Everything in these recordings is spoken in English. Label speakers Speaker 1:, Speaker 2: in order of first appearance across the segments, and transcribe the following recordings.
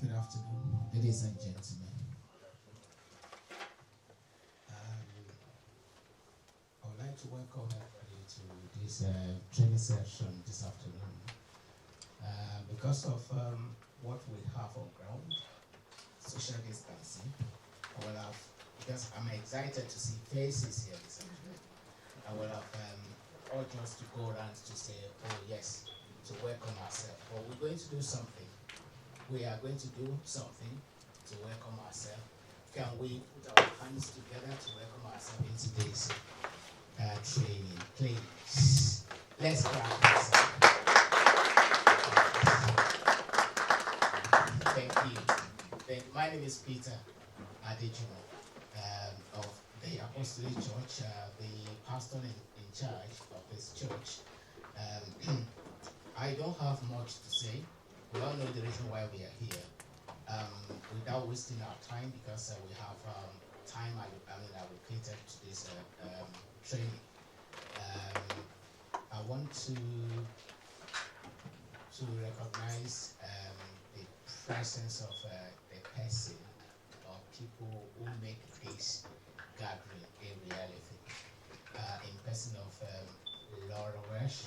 Speaker 1: Good afternoon, ladies and gentlemen. I would like to welcome everybody to this training session this afternoon. Because of what we have on ground, social distancing, because I'm excited to see faces here this afternoon. I will have urged us to go around to say, oh yes, to welcome ourselves. But we're going to do something. We are going to do something to welcome ourselves. Can we put our hands together to welcome ourselves into this training, please? Let's clap ourselves. Thank you. My name is Peter Adejimo of the Apostolic Church, the pastor in charge of this church. I don't have much to say. We all know the reason why we are here. Without wasting our time, because we have time allocated to this training. I want to recognize the presence of the person or people who make this gathering a reality. In person of Laura Wesh.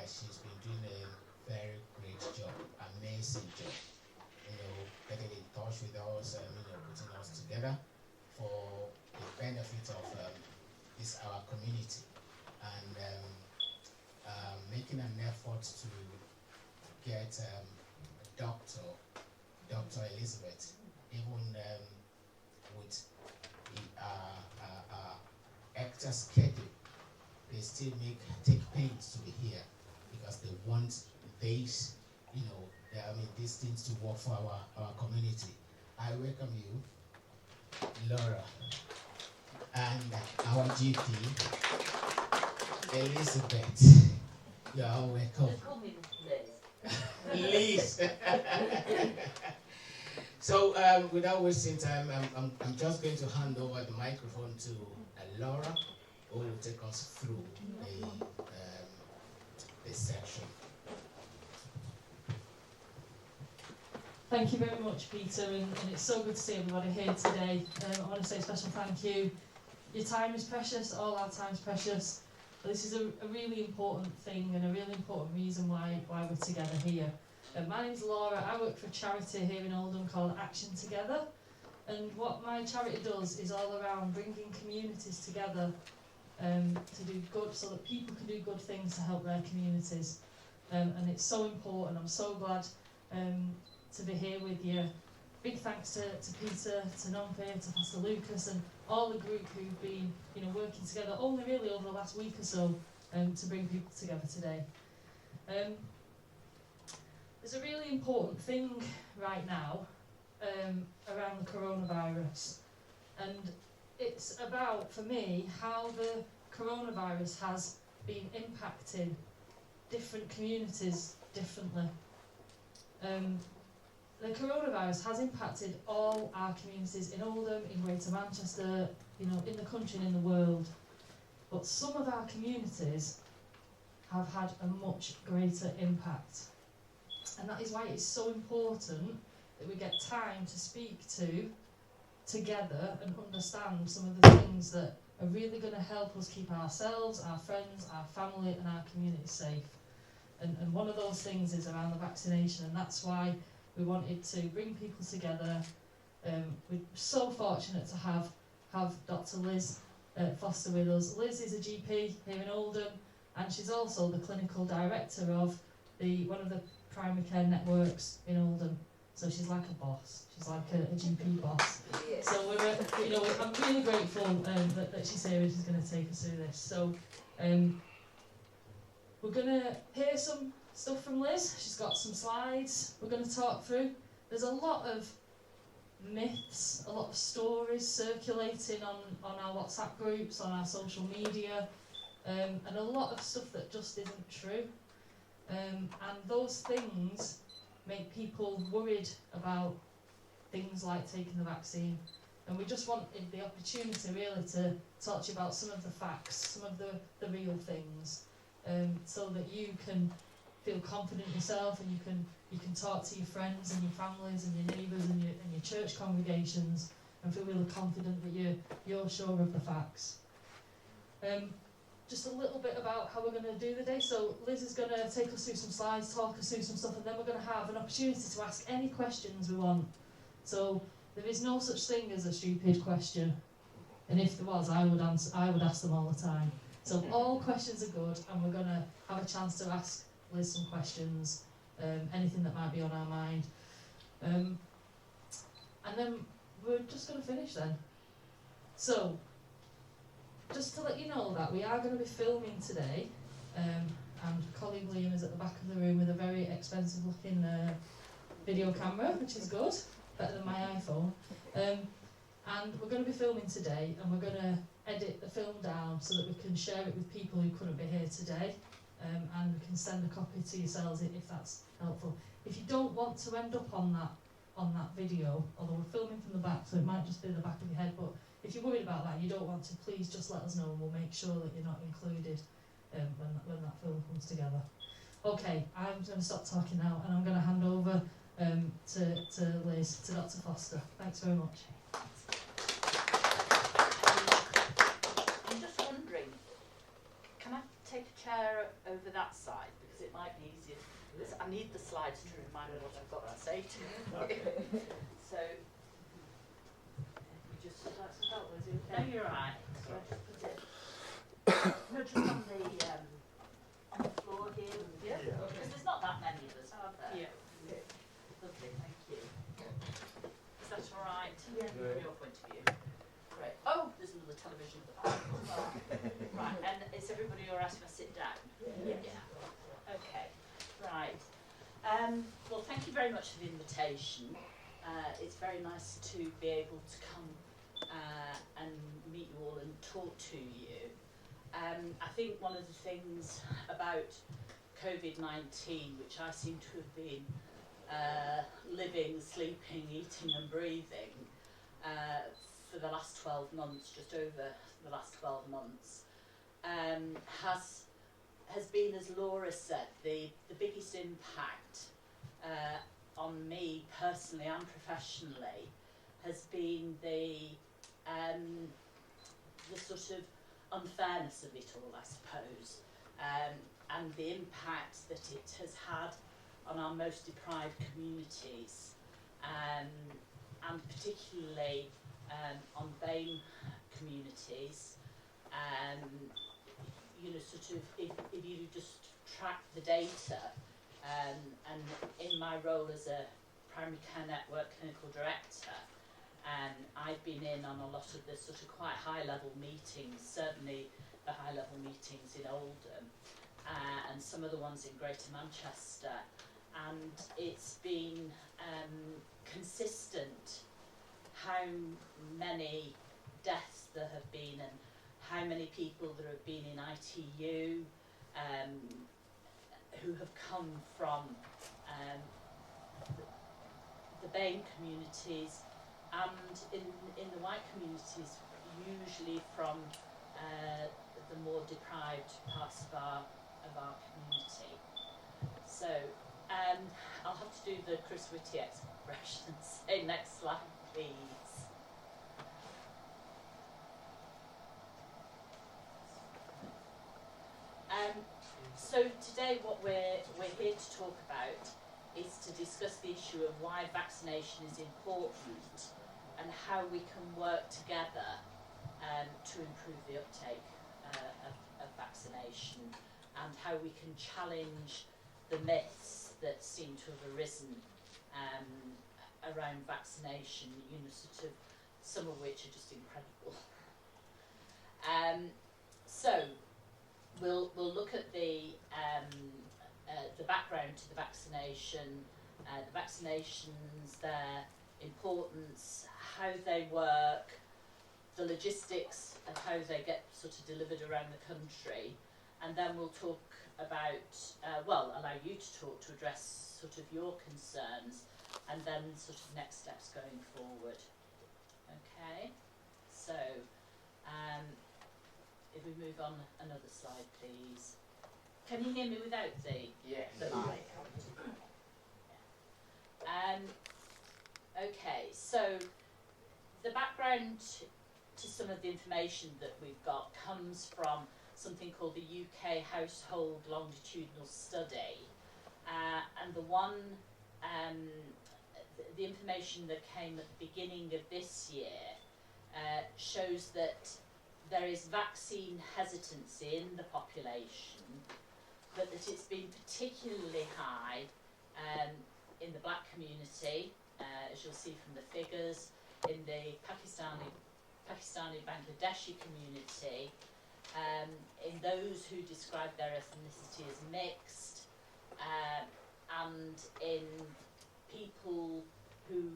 Speaker 1: She's been doing a very great job, amazing job. Getting in touch with us, putting us together for the benefit of our community, and making an effort to get Dr. Elizabeth, even with the extra schedule, they still take pains to be here because they want these, these things to work for our community. I welcome you, Laura, and our GP, Elizabeth. You are welcome.
Speaker 2: Call me Liz.
Speaker 1: Liz. So, without wasting time, I'm just going to hand over the microphone to Laura, who will take us through this section.
Speaker 3: Thank you very much, Peter, and it's so good to see everybody here today. I want to say a special thank you. Your time is precious, all our time is precious. But this is a really important thing and a really important reason why we're together here. My name's Laura. I work for a charity here in Oldham called Action Together, and what my charity does is all around bringing communities together to do good, so that people can do good things to help their communities. And it's so important. I'm so glad to be here with you. Big thanks to Peter, to Nompe, to Pastor Lucas, and all the group who've been working together only really over the last week or so to bring people together today. There's a really important thing right now around the coronavirus, and it's about, for me, how the coronavirus has been impacting different communities differently. The coronavirus has impacted all our communities in Oldham, in Greater Manchester, in the country and in the world. But some of our communities have had a much greater impact. And that is why it's so important that we get time to speak together and understand some of the things that are really going to help us keep ourselves, our friends, our family and our community safe. And one of those things is around the vaccination, and that's why we wanted to bring people together. We're so fortunate to have Dr. Liz Foster with us. Liz is a GP here in Oldham, and she's also the clinical director of one of the primary care networks in Oldham. So she's like a boss. She's like a GP boss. Yes. So I'm really grateful that she's here and she's going to take us through this. So we're going to hear some stuff from Liz. She's got some slides we're going to talk through. There's a lot of myths, a lot of stories circulating on our WhatsApp groups, on our social media, and a lot of stuff that just isn't true. And those things make people worried about things like taking the vaccine. And we just wanted the opportunity really to talk to you about some of the facts, some of the real things, so that you can feel confident yourself, and you can talk to your friends and your families and your neighbours and your church congregations, and feel really confident that you're sure of the facts. Just a little bit about how we're going to do the day. So Liz is going to take us through some slides, talk us through some stuff, and then we're going to have an opportunity to ask any questions we want. So there is no such thing as a stupid question, and if there was, I would ask them all the time. So all questions are good, and we're going to have a chance to ask Liz some questions, anything that might be on our mind, and then we're just going to finish then. So, just to let you know that we are going to be filming today, and colleague Liam is at the back of the room with a very expensive looking video camera, which is good, better than my iPhone. And we're going to be filming today, and we're going to edit the film down so that we can share it with people who couldn't be here today, and we can send a copy to yourselves if that's helpful. If you don't want to end up on that video, although we're filming from the back, so it might just be the back of your head, but if you're worried about that and you don't want to, please just let us know, and we'll make sure that you're not included when that film comes together. Okay, I'm going to stop talking now, and I'm going to hand over to Liz, to Dr. Foster. Thanks very much.
Speaker 2: I'm just wondering, can I take a chair over that side, because it might be easier. I need the slides to remind me what I've got to say to you. So, we just that's about was it? No, you're right. So I just put it. No, just on the floor here. Yeah. Because there's not that many of us, are there? Yeah. Lovely, thank you. Is that all right? Yeah. From your point of view. Great. Oh, there's another television at the back as well. Right, and is everybody all right if I sit down? Yeah. Okay. Right. Well, thank you very much for the invitation. It's very nice to be able to come and meet you all and talk to you. I think one of the things about COVID-19, which I seem to have been living, sleeping, eating and breathing for the last 12 months, just over the last 12 months, has been, as Laura said, the biggest impact on me personally and professionally has been the sort of unfairness of it all, I suppose, and the impact that it has had on our most deprived communities, and particularly on BAME communities. You know, sort of, if you just track the data, and in my role as a primary care network clinical director, I've been in on a lot of the sort of quite high level meetings, certainly the high level meetings in Oldham, and some of the ones in Greater Manchester, and it's been consistent how many deaths there have been, and how many people there have been in ITU who have come from the BAME communities, and in the white communities, usually from the more deprived parts of our community. So I'll have to do the Chris Whitty expression. Say next slide, please. So today what we're here to talk about is to discuss the issue of why vaccination is important and how we can work together to improve the uptake of vaccination, and how we can challenge the myths that seem to have arisen around vaccination, you know, sort of some of which are just incredible. So we'll look at the background to the vaccination, the vaccinations, their importance, how they work, the logistics of how they get sort of delivered around the country, and then we'll talk about, allow you to talk to address sort of your concerns, and then sort of next steps going forward. Okay, so if we move on another slide, please. Can you hear me without the
Speaker 4: Yes.
Speaker 2: the mic? Okay, so the background to some of the information that we've got comes from something called the UK Household Longitudinal Study, and the information that came at the beginning of this year shows that there is vaccine hesitancy in the population, but that it's been particularly high in the black community, as you'll see from the figures, in the Pakistani Bangladeshi community, in those who describe their ethnicity as mixed, and in people who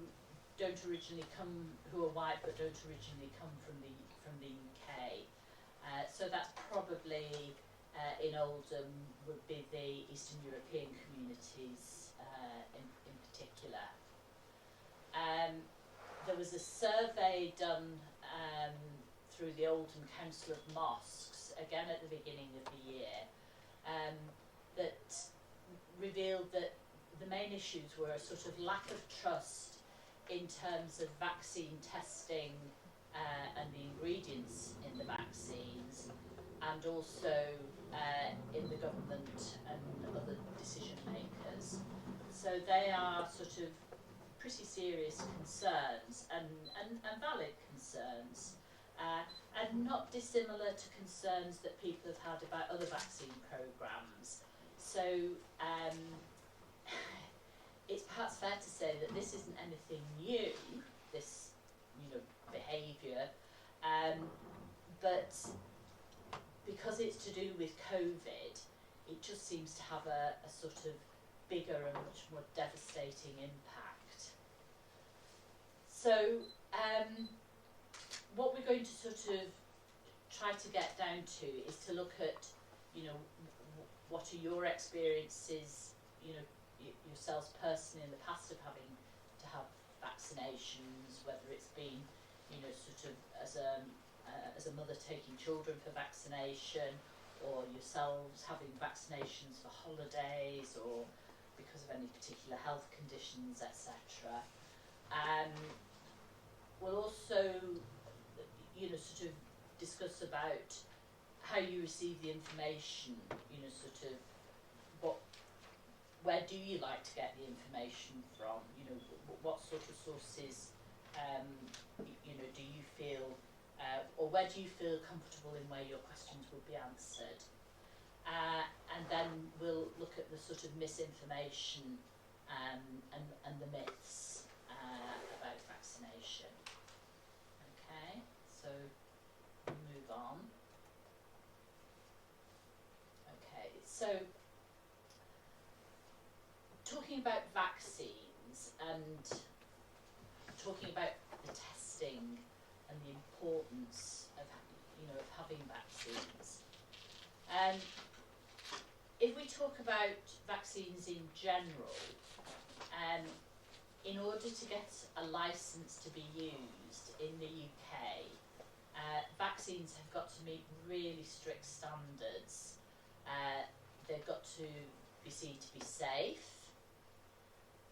Speaker 2: are white but don't originally come from the UK. So that's probably in Oldham would be the Eastern European communities in particular. There was a survey done through the Oldham Council of Mosques, again at the beginning of the year, that revealed that the main issues were a sort of lack of trust in terms of vaccine testing and the ingredients in the vaccines, and also in the government and other decision makers. So they are sort of pretty serious concerns and valid concerns, and not dissimilar to concerns that people have had about other vaccine programmes. So it's perhaps fair to say that this isn't anything new, this behaviour, but because it's to do with COVID, it just seems to have a sort of bigger and much more devastating impact. So what we're going to sort of try to get down to is to look at, what are your experiences, yourselves personally in the past of having to have vaccinations, whether it's been, sort of as a mother taking children for vaccination, or yourselves having vaccinations for holidays or because of any particular health conditions, etc. We'll also, sort of discuss about how you receive the information, sort of where do you like to get the information from, what sort of sources, do you feel, or where do you feel comfortable in where your questions would be answered. And then we'll look at the sort of misinformation and the myths about vaccination. Okay, so we'll move on. Okay, so talking about vaccines and talking about the testing and the importance of having vaccines. If we talk about vaccines in general, in order to get a licence to be used in the UK, vaccines have got to meet really strict standards. They've got to be seen to be safe.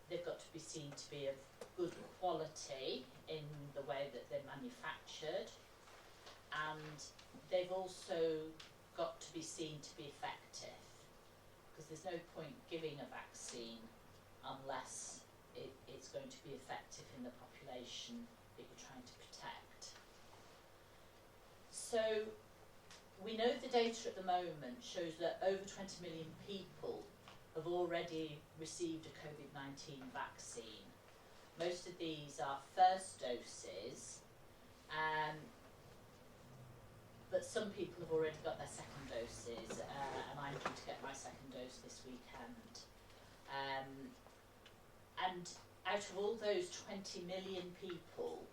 Speaker 2: They've got to be seen to be of good quality in the way that they're manufactured, and they've also got to be seen to be effective, because there's no point giving a vaccine unless it's going to be effective in the population that you're trying to protect. So we know the data at the moment shows that over 20 million people have already received a COVID-19 vaccine. Most of these are first doses, but some people have already got their second doses, and I'm due to get my second dose this weekend. And out of all those 20 million people,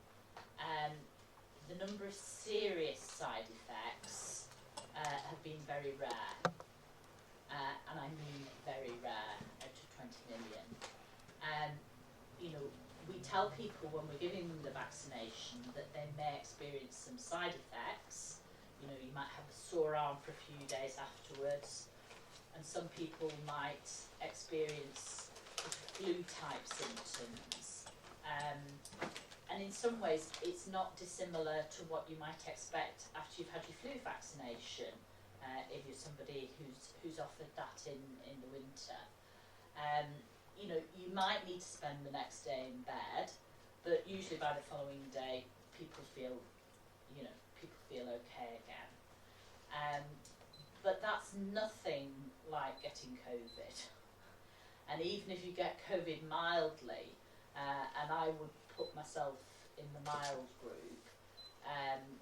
Speaker 2: the number of serious side effects have been very rare. And I mean very rare out of 20 million. We tell people when we're giving them the vaccination that they may experience some side effects. You might have a sore arm for a few days afterwards, and some people might experience flu-type symptoms. And in some ways, it's not dissimilar to what you might expect after you've had your flu vaccination, if you're somebody who's offered that in the winter. You know, you might need to spend the next day in bed, but usually by the following day, people feel okay again. But that's nothing like getting COVID. And even if you get COVID mildly, and I would put myself in the mild group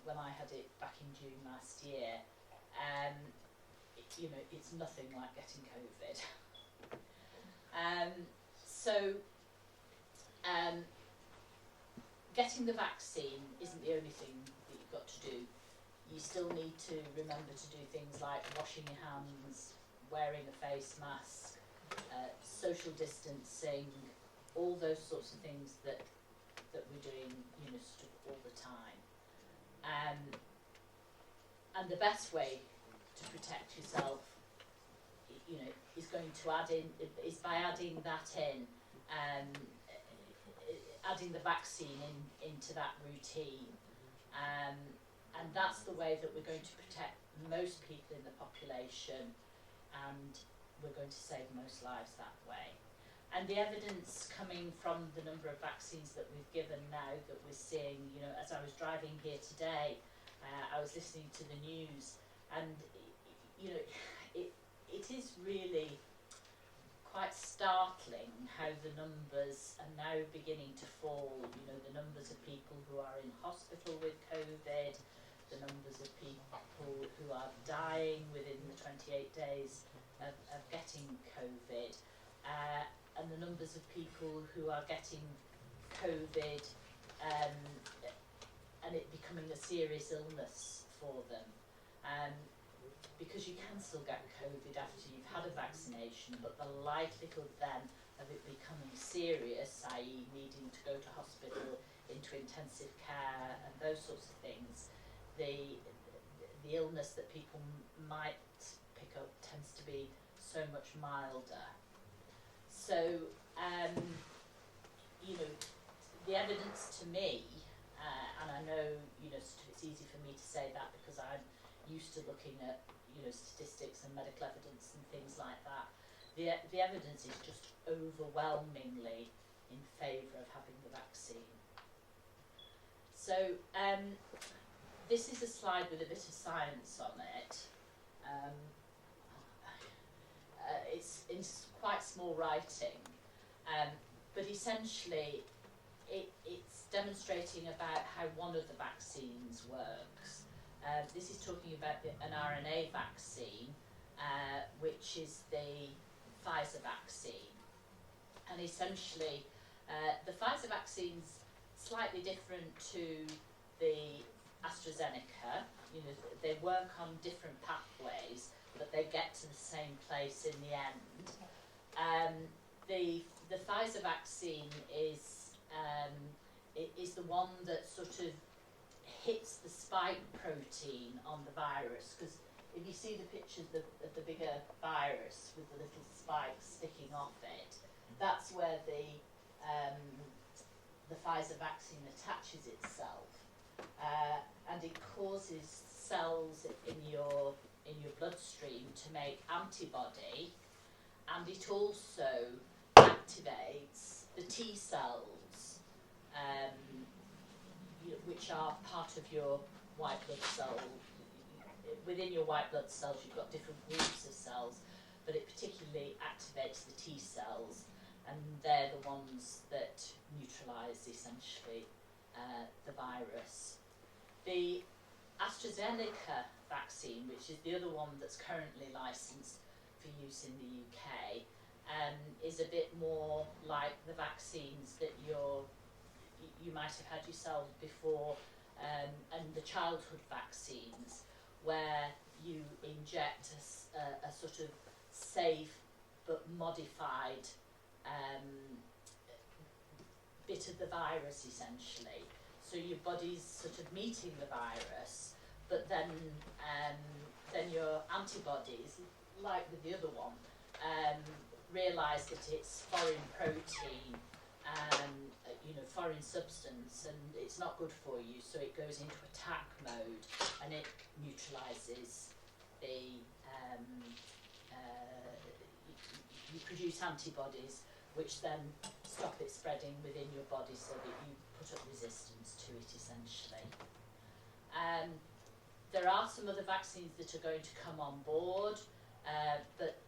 Speaker 2: when I had it back in June last year, you know, it's nothing like getting COVID. Getting the vaccine isn't the only thing that you've got to do. You still need to remember to do things like washing your hands, wearing a face mask, social distancing, all those sorts of things that we're doing, you know, sort of all the time. And the best way to protect yourself, you know, is by adding that in, adding the vaccine into that routine. And that's the way that we're going to protect most people in the population, and we're going to save most lives that way. And the evidence coming from the number of vaccines that we've given now that we're seeing, you know, as I was driving here today, I was listening to the news, and, you know, it is really quite startling how the numbers are now beginning to fall. You know, the numbers of people who are in hospital with COVID, the numbers of people who are dying within the 28 days of getting COVID, and the numbers of people who are getting COVID and it becoming a serious illness for them. Because you can still get COVID after you've had a vaccination, but the likelihood then of it becoming serious, i.e. needing to go to hospital, into intensive care and those sorts of things, the illness that people might pick up tends to be so much milder. So, you know, the evidence to me, and I know, you know, it's easy for me to say that because I'm used to looking at, you know, statistics and medical evidence and things like that. The evidence is just overwhelmingly in favour of having the vaccine. So this is a slide with a bit of science on it. It's in quite small writing, but essentially it's demonstrating about how one of the vaccines works. This is talking about an RNA vaccine, which is the Pfizer vaccine. And essentially, the Pfizer vaccine's slightly different to the AstraZeneca. You know, they work on different pathways, but they get to the same place in the end. The Pfizer vaccine is the one that sort of hits the spike protein on the virus, because if you see the picture of the bigger virus with the little spikes sticking off it, that's where the Pfizer vaccine attaches itself, and it causes cells in your bloodstream to make antibody, and it also activates the T cells, which are part of your white blood cell. Within your white blood cells, you've got different groups of cells, but it particularly activates the T cells, and they're the ones that neutralise essentially the virus. The AstraZeneca vaccine, which is the other one that's currently licensed for use in the UK, is a bit more like the vaccines that you might have had yourself before, and the childhood vaccines, where you inject a sort of safe but modified bit of the virus essentially. So your body's sort of meeting the virus, but then your antibodies, like with the other one, realise that it's foreign protein, foreign substance, and it's not good for you, so it goes into attack mode and it neutralises the, you produce antibodies which then stop it spreading within your body so that you put up resistance to it, essentially. There are some other vaccines that are going to come on board, but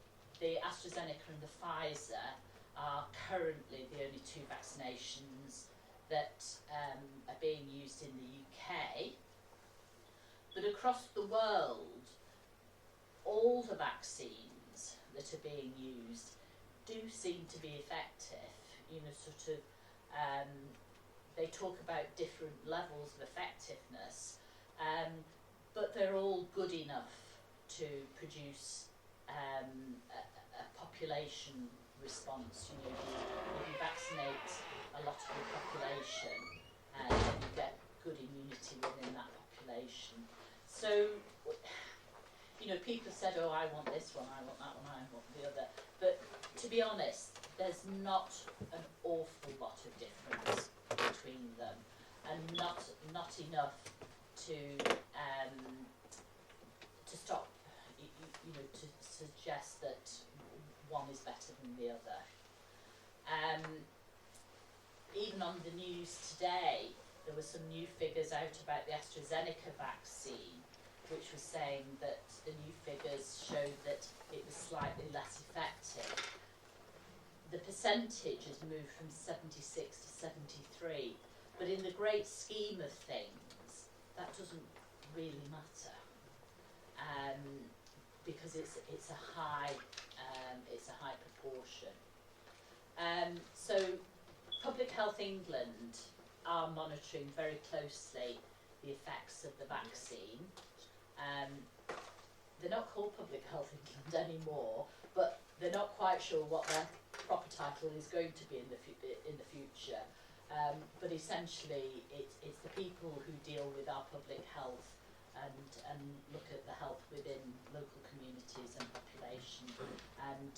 Speaker 2: the AstraZeneca and the Pfizer are currently the only two vaccinations that are being used in the UK. But across the world, all the vaccines that are being used do seem to be effective. They talk about different levels of effectiveness, but they're all good enough to produce a population response. If you vaccinate a lot of the population, then you get good immunity within that population. So, people said, oh, I want this one, I want that one, I want the other. But to be honest, there's not an awful lot of difference between them, and not enough to stop, to suggest that one is better than the other. Even on the news today, there were some new figures out about the AstraZeneca vaccine, which was saying that the new figures showed that it was slightly less effective. The percentage has moved from 76 to 73, but in the great scheme of things, that doesn't really matter, because it's a high proportion. So Public Health England are monitoring very closely the effects of the vaccine. They're not called Public Health England anymore, but they're not quite sure what their proper title is going to be in the future. But essentially, it's the people who deal with our public health and look at the health within local communities and population. And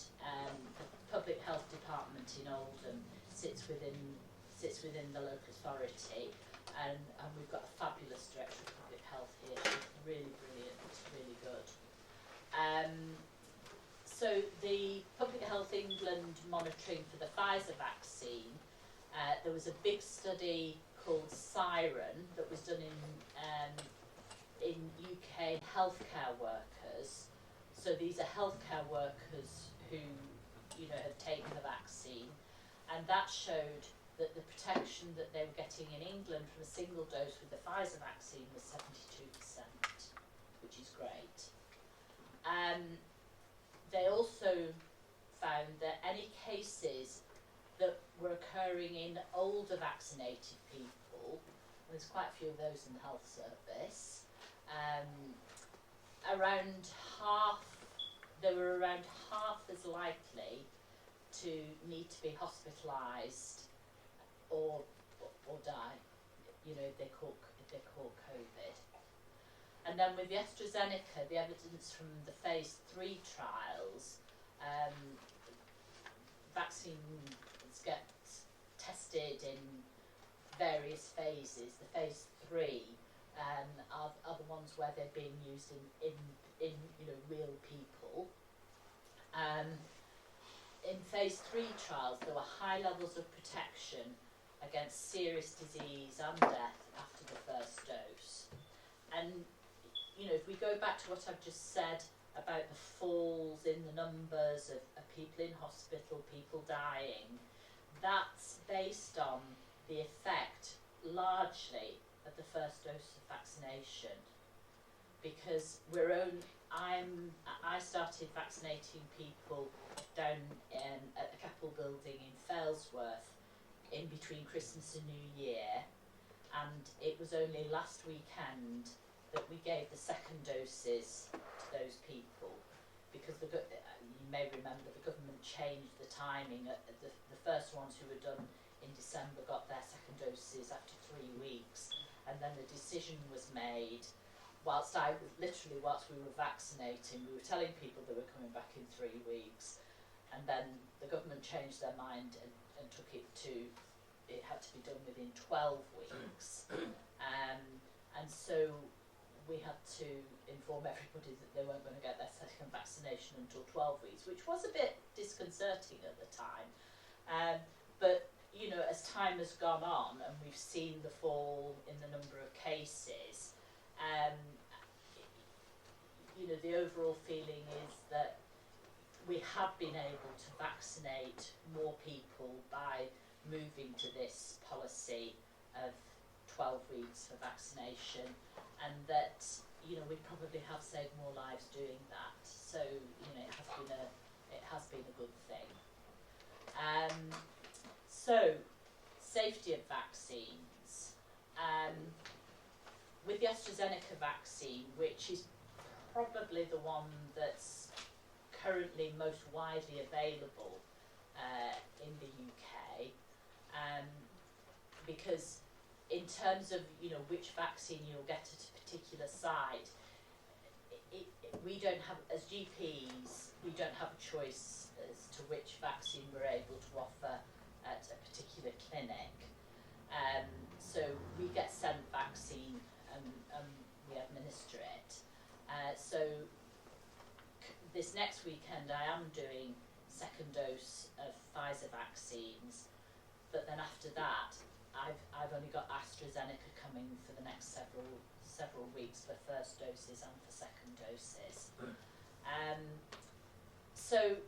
Speaker 2: the Public Health Department in Oldham sits within the local authority, and we've got a fabulous Director of Public Health here. She's really brilliant, really good. So the Public Health England monitoring for the Pfizer vaccine, there was a big study called Siren that was done in UK healthcare workers. So these are healthcare workers who had taken the vaccine, and that showed that the protection that they were getting in England from a single dose with the Pfizer vaccine was 72%, which is great. They also found that any cases that were occurring in older vaccinated people, and there's quite a few of those in the health service, they were around half as likely to need to be hospitalised or die. They caught COVID. And then with the AstraZeneca, the evidence from the phase 3 trials, vaccines get tested in various phases. The phase 3 are the ones where they're being used in real people. In phase 3 trials, there were high levels of protection against serious disease and death after the first dose. And if we go back to what I've just said about the falls in the numbers of people in hospital, people dying, that's based on the effect largely of the first dose of vaccination. Because I started vaccinating people down at the Capitol building in Failsworth in between Christmas and New Year, and it was only last weekend that we gave the second doses to those people, because you may remember the government changed the timing. The first ones who were done in December got their second doses after 3 weeks, and then the decision was made whilst we were vaccinating, we were telling people they were coming back in 3 weeks, and then the government changed their mind and took it to, it had to be done within 12 weeks. And so we had to inform everybody that they weren't going to get their second vaccination until 12 weeks, which was a bit disconcerting at the time. But, you know, as time has gone on and we've seen the fall in the number of cases, you know, the overall feeling is that we have been able to vaccinate more people by moving to this policy of 12 weeks for vaccination, and that, you know, we probably have saved more lives doing that. So, you know, it has been a good thing. So, safety of vaccines. With the AstraZeneca vaccine, which is probably the one that's currently most widely available in the UK, because in terms of, you know, which vaccine you'll get at a particular site, we don't have, as GPs, we don't have a choice as to which vaccine we're able to offer at a particular clinic. So we get sent vaccine and we administer it. So this next weekend I am doing second dose of Pfizer vaccines, but then after that I've only got AstraZeneca coming for the next several weeks for first doses and for second doses. So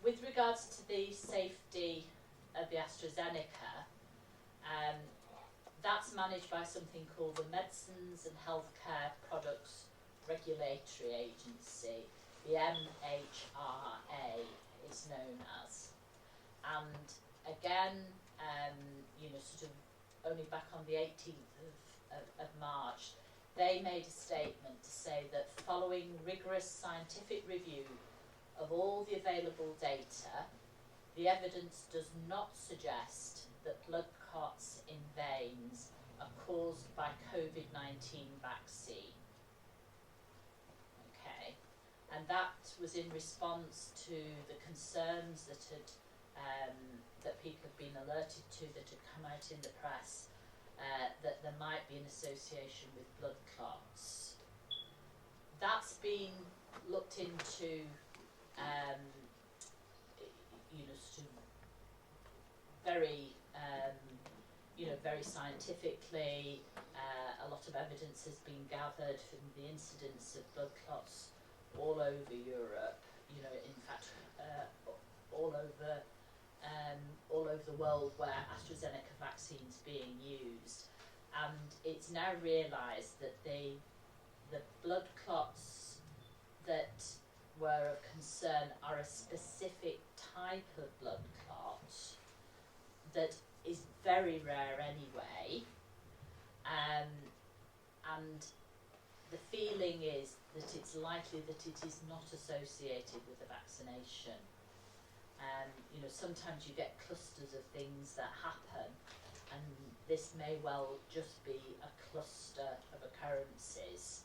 Speaker 2: with regards to the safety of the AstraZeneca, that's managed by something called the Medicines and Healthcare Products Regulatory Agency, the MHRA it's known as. And again, you know, sort of only back on the 18th of March, they made a statement to say that following rigorous scientific review of all the available data, the evidence does not suggest that blood clots in veins are caused by COVID-19 vaccine. Okay, and that was in response to the concerns that that people have been alerted to, that had come out in the press, that there might be an association with blood clots. That's been looked into, you know, sort of very, you know, very scientifically. A lot of evidence has been gathered from the incidence of blood clots all over Europe. You know, in fact, all over the world where AstraZeneca vaccine's being used, and it's now realised that the blood clots that were of concern are a specific type of blood clot that is very rare anyway, and the feeling is that it's likely that it is not associated with the vaccination. You know, sometimes you get clusters of things that happen, and this may well just be a cluster of occurrences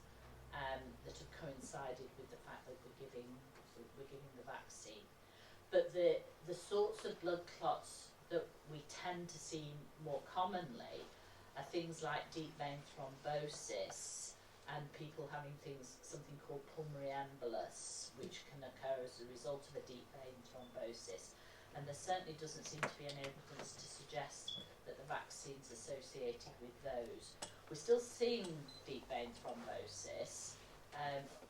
Speaker 2: that have coincided with the fact that we're giving the vaccine. But the sorts of blood clots that we tend to see more commonly are things like deep vein thrombosis and people having something called pulmonary embolus, which can occur as a result of a deep vein thrombosis. And there certainly doesn't seem to be any evidence to suggest that the vaccine's associated with those. We're still seeing deep vein thrombosis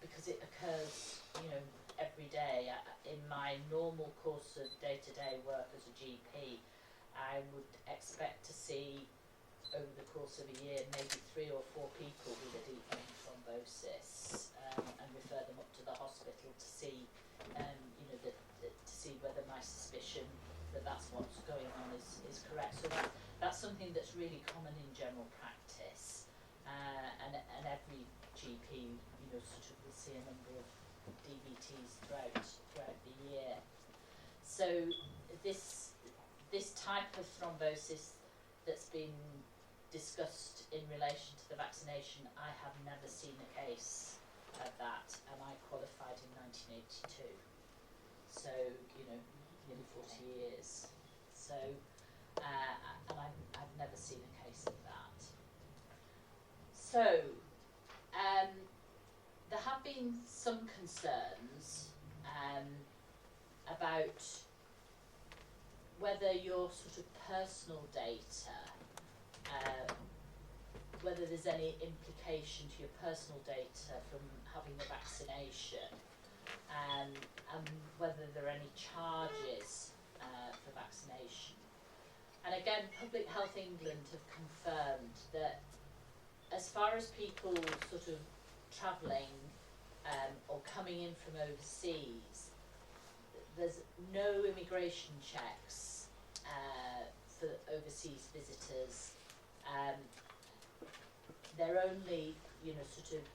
Speaker 2: because it occurs, you know, every day. In my normal course of day-to-day work as a GP, I would expect to see over the course of a year maybe 3 or 4 people with a deep vein thrombosis, and refer them up to the hospital to see, you know, to see whether my suspicion that that's what's going on is correct. So that's something that's really common in general practice, and every GP, you know, sort of will see a number of DVTs throughout the year. So this type of thrombosis that's been discussed in relation to the vaccination, I have never seen a case of that, and I qualified in 1982. So, you know, nearly 40 years. So, and I've never seen a case of that. So, there have been some concerns about whether your sort of personal data, whether there's any implication to your personal data from having the vaccination, and whether there are any charges for vaccination. And again, Public Health England have confirmed that as far as people sort of travelling or coming in from overseas, there's no immigration checks for overseas visitors. They're only, you know, sort of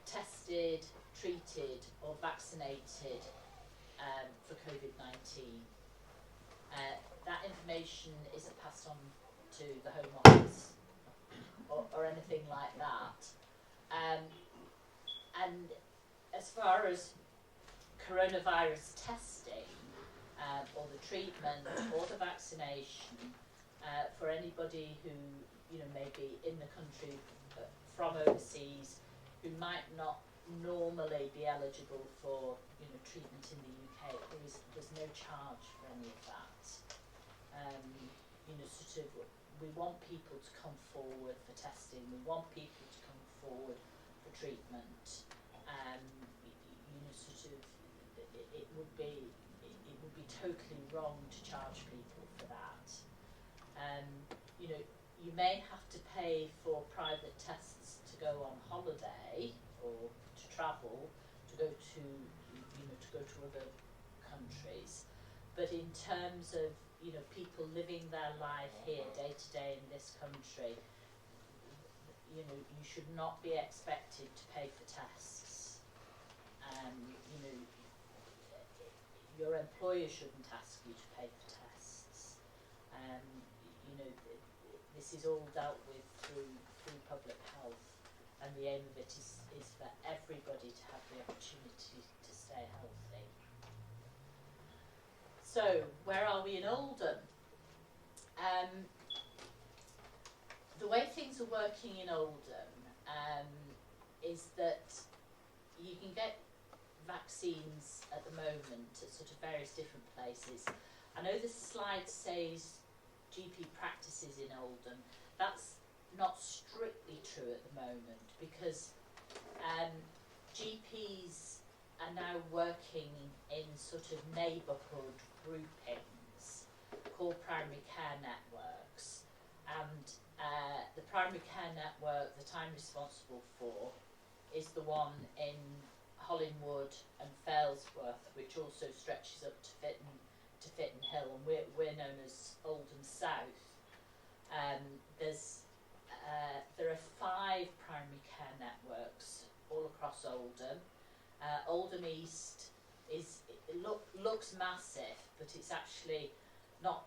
Speaker 2: tested, treated or vaccinated for COVID-19. That information isn't passed on to the Home Office or anything like that. And as far as coronavirus testing or the treatment or the vaccination for anybody who, you know, may be in the country from overseas who might not normally be eligible for, you know, treatment in the UK, there's no charge for any of that. You know, sort of, we want people to come forward for testing. We want people to come forward for treatment. You know, sort of, it would be totally wrong to charge people for that. You know, you may have to pay for private tests to go on holiday or to travel, to go to, you know, to go to other countries. But in terms of, you know, people living their life here day to day in this country, you know, you should not be expected to pay for tests. You know, your employer shouldn't ask you to pay for tests. You know, this is all dealt with through public health, and the aim of it is for everybody to have the opportunity to stay healthy. So, where are we in Oldham? The way things are working in Oldham is that you can get vaccines at the moment at sort of various different places. I know the slide says GP practices in Oldham. That's not strictly true at the moment, because GPs are now working in sort of neighbourhood groupings called primary care networks, and the primary care network that I'm responsible for is the one in Hollingwood and Failsworth, which also stretches up to Fitton Hill, and we're known as Oldham South. There are 5 primary care networks all across Oldham. Oldham East looks massive, but it's actually not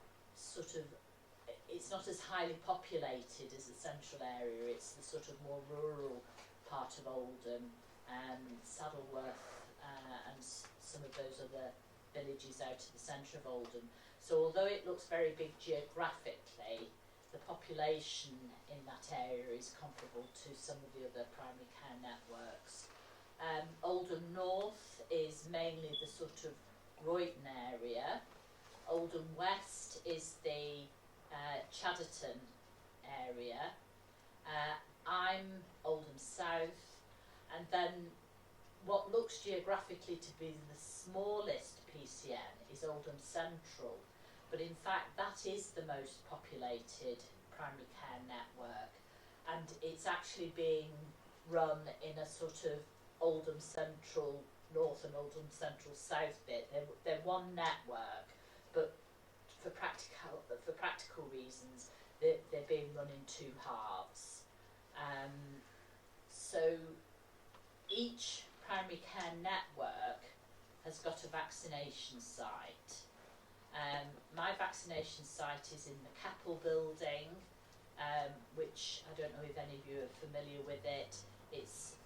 Speaker 2: it's not as highly populated as the central area. It's the sort of more rural part of Oldham, Saddleworth and some of those other villages out at the centre of Oldham. So although it looks very big geographically, the population in that area is comparable to some of the other primary care networks. Oldham North is mainly the sort of Royton area. Oldham West is the Chadderton area. I'm Oldham South, and then what looks geographically to be the smallest PCN is Oldham Central, but in fact that is the most populated primary care network, and it's actually being run in a sort of Oldham Central North and Oldham Central South bit. They're one network, but for practical reasons they're being run in 2 halves. So each primary care network has got a vaccination site. My vaccination site is in the Keppel building, which I don't know if any of you are familiar with it. It's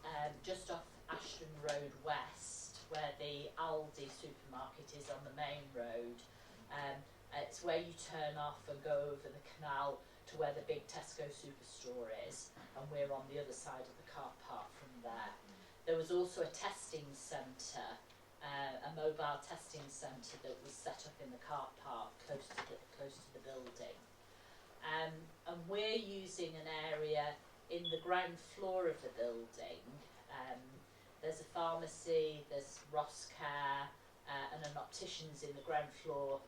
Speaker 2: just off Ashton Road West, where the Aldi supermarket is on the main road. It's where you turn off and go over the canal to where the big Tesco superstore is, and we're on the other side of the car park from there. There was also a testing centre, a mobile testing centre that was set up in the car park close to the building. And we're using an area in the ground floor of the building. There's a pharmacy, there's Ross Care, and an optician's in the ground floor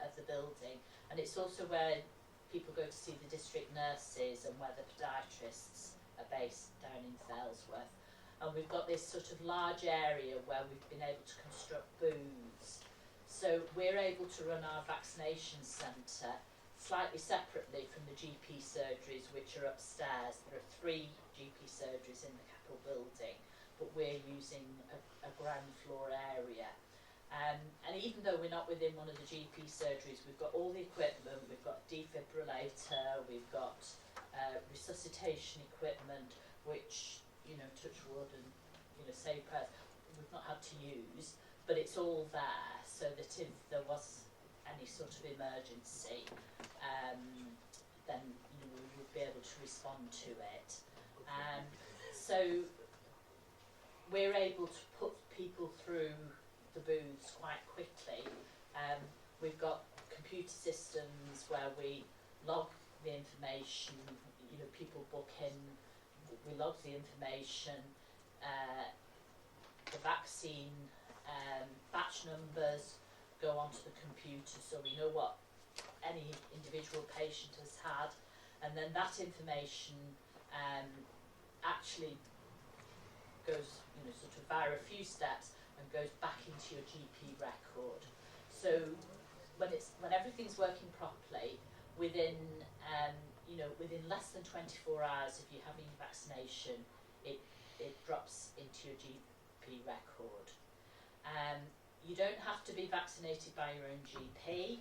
Speaker 2: of the building, and it's also where people go to see the district nurses and where the podiatrists are based down in Failsworth. And we've got this sort of large area where we've been able to construct booths. So we're able to run our vaccination centre slightly separately from the GP surgeries, which are upstairs. There are 3 GP surgeries in the Capitol building, but we're using a ground floor area. And even though we're not within one of the GP surgeries, we've got all the equipment. We've got defibrillator, we've got resuscitation equipment, which, you know, touch wood and, you know, save prayers, we've not had to use, but it's all there so that if there was any sort of emergency, then, you know, we would be able to respond to it. So we're able to put people through the booths quite quickly. We've got computer systems where we log the information, you know, people book in, we log the information, the vaccine batch numbers go onto the computer so we know what any individual patient has had, and then that information actually goes, you know, sort of via a few steps and goes back into your GP record. So when everything's working properly, within you know, within less than 24 hours of you having your vaccination, it drops into your GP record. You don't have to be vaccinated by your own GP.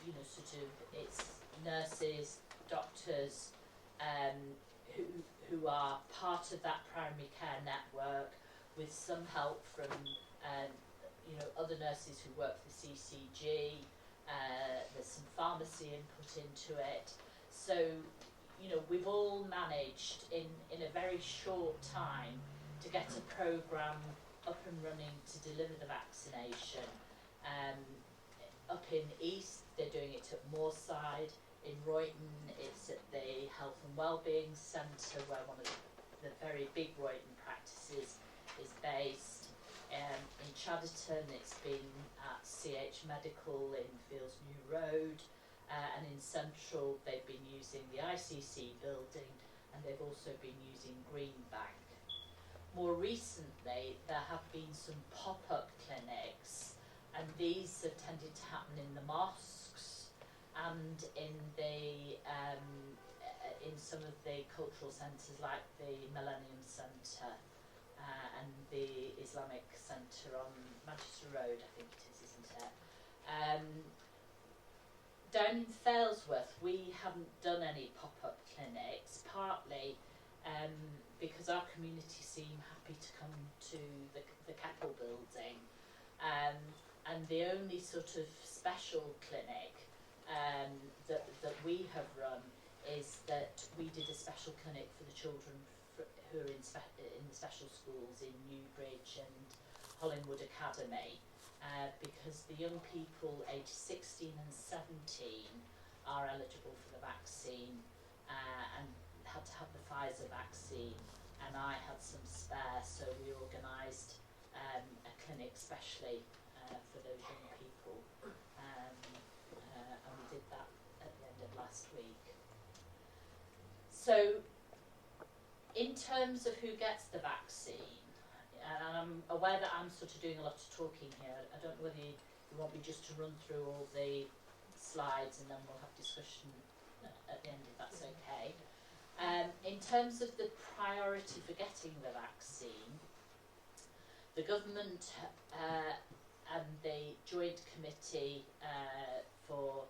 Speaker 2: You know, sort of, it's nurses, doctors, who are part of that primary care network, with some help from you know, other nurses who work for CCG. There's some pharmacy input into it. So, you know, we've all managed in a very short time to get a programme up and running to deliver the vaccination. Up in East, they're doing it at Moorside. In Royton, it's at the Health and Wellbeing Centre, where one of the very big Royton practices is based. In Chadderton, it's been at CH Medical in Fields New Road, and in Central, they've been using the ICC building, and they've also been using Greenbank. More recently, there have been some pop-up clinics, and these have tended to happen in the mosques and in the in some of the cultural centres like the Millennium Centre and the Islamic Centre on Manchester Road, I think it is, isn't it? Down in Failsworth, we haven't done any pop-up clinics, partly because our community seem happy to come to the Capitol building, and the only sort of special clinic that we have run is that we did a special clinic for the children who are in the special schools in Newbridge and Hollingwood Academy, because the young people aged 16 and 17 are eligible for the vaccine and had to have the Pfizer vaccine, and I had some spare, so we organised a clinic specially for those young people, and we did that at the end of last week. So in terms of who gets the vaccine, and I'm aware that I'm sort of doing a lot of talking here, I don't know whether you want me just to run through all the slides and then we'll have discussion at the end, if that's okay. In terms of the priority for getting the vaccine, the government and the Joint Committee for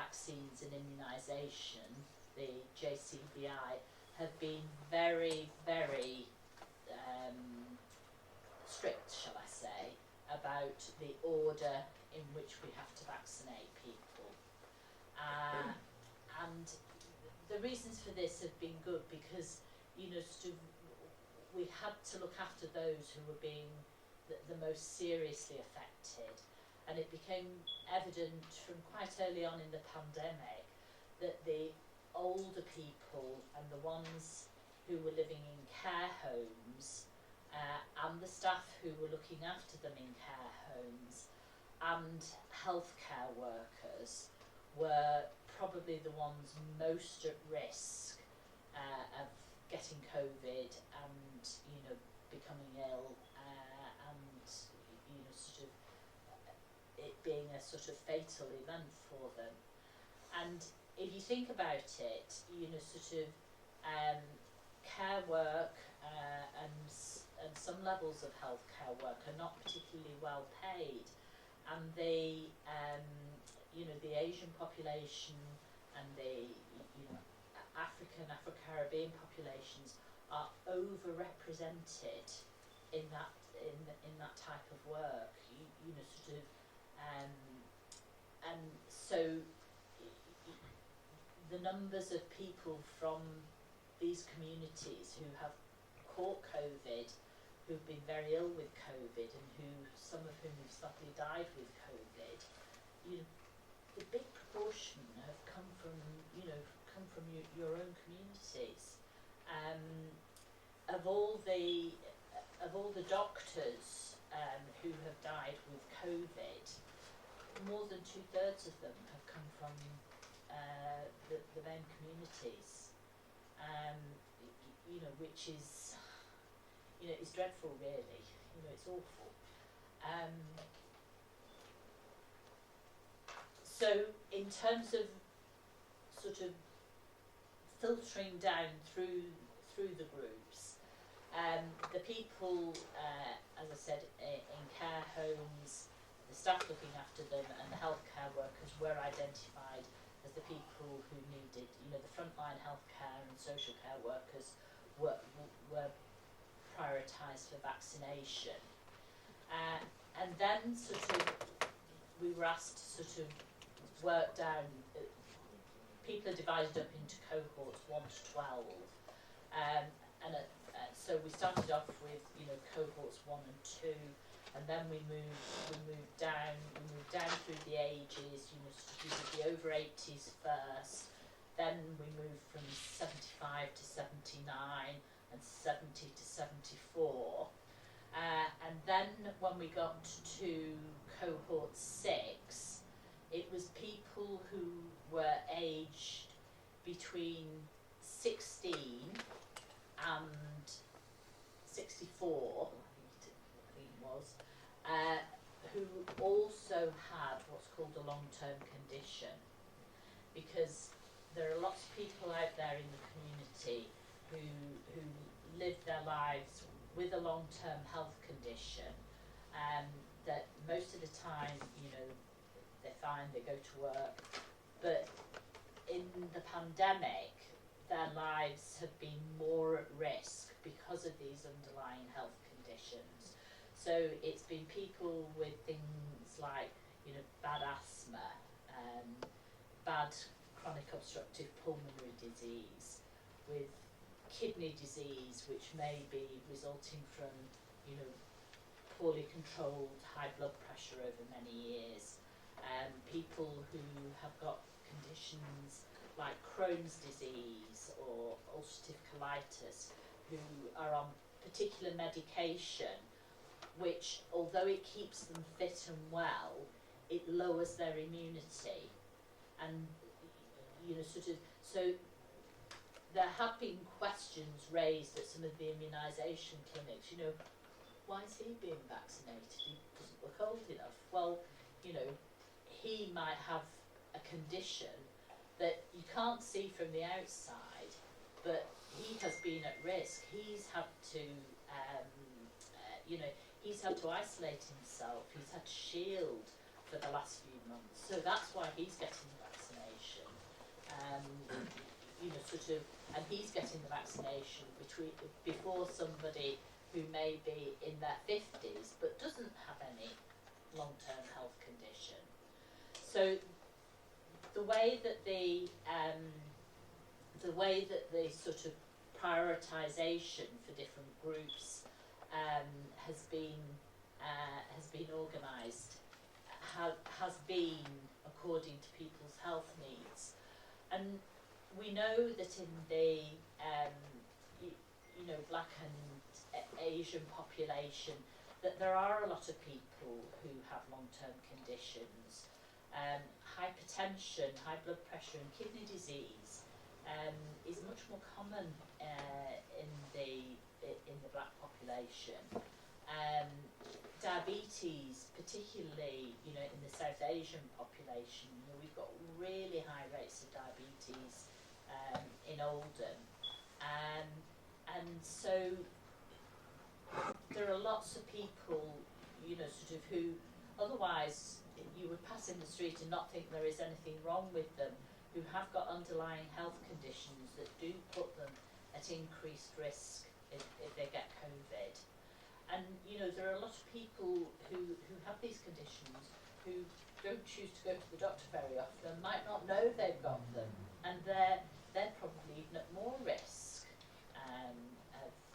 Speaker 2: vaccines and immunisation, the JCVI, have been very, very strict, shall I say, about the order in which we have to vaccinate people. And the reasons for this have been good because, you know, we had to look after those who were being the most seriously affected. And it became evident from quite early on in the pandemic that the older people and the ones who were living in care homes and the staff who were looking after them in care homes and healthcare workers were probably the ones most at risk of getting COVID and, you know, becoming ill and, you know, sort of it being a sort of fatal event for them. And if you think about it, you know, sort of care work and some levels of healthcare work are not particularly well paid, and the you know, the Asian population and the, you know, African, Afro-Caribbean populations are overrepresented in that type of work. You know, sort of, and so the numbers of people from these communities who have caught COVID, who've been very ill with COVID, and some of whom have sadly died with COVID, you know, the big proportion have come from your own communities. Of all the doctors who have died with COVID, more than 2/3 of them have come from the main communities. You know, which is, you know, it's dreadful, really. You know, it's awful. So in terms of sort of filtering down through the groups, the people, as I said, in care homes, the staff looking after them, and the healthcare workers were identified as the people who needed, you know, the frontline healthcare and social care workers were prioritised for vaccination. And then sort of we were asked to sort of work down, people are divided up into cohorts 1 to 12. So we started off with, you know, cohorts 1 and 2, and then we moved down through the ages. You know, we did the over 80s first, then we moved from 75 to 79 and 70 to 74. And then when we got to cohort 6, it was people who were aged between 16 and 64, I think it was, who also had what's called a long-term condition, because there are lots of people out there in the community who live their lives with a long-term health condition, that most of the time, you know, they're fine, they go to work, but in the pandemic, their lives have been more at risk because of these underlying health conditions. So it's been people with things like, you know, bad asthma, bad chronic obstructive pulmonary disease, with kidney disease, which may be resulting from, you know, poorly controlled high blood pressure over many years, people who have got conditions like Crohn's disease or ulcerative colitis, who are on particular medication, which, although it keeps them fit and well, it lowers their immunity. And, you know, sort of, so there have been questions raised at some of the immunisation clinics, you know, why is he being vaccinated? He doesn't look old enough. Well, you know, he might have a condition that you can't see from the outside, but he has been at risk. He's had to, you know, he's had to isolate himself. He's had to shield for the last few months. So that's why he's getting the vaccination. sort of, and he's getting the vaccination before somebody who may be in their 50s but doesn't have any long-term health condition. So the way that the sort of prioritisation for different groups has been organised has been according to people's health needs, and we know that in the Black and Asian population that there are a lot of people who have long-term conditions. Hypertension, high blood pressure and kidney disease is much more common in the Black population. Diabetes, particularly in the South Asian population, we've got really high rates of diabetes in Oldham, and so there are lots of people, sort of who otherwise you would pass in the street and not think there is anything wrong with them, who have got underlying health conditions that do put them at increased risk if they get COVID. And there are a lot of people who have these conditions who don't choose to go to the doctor very often, might not know they've got them, and they're probably even at more risk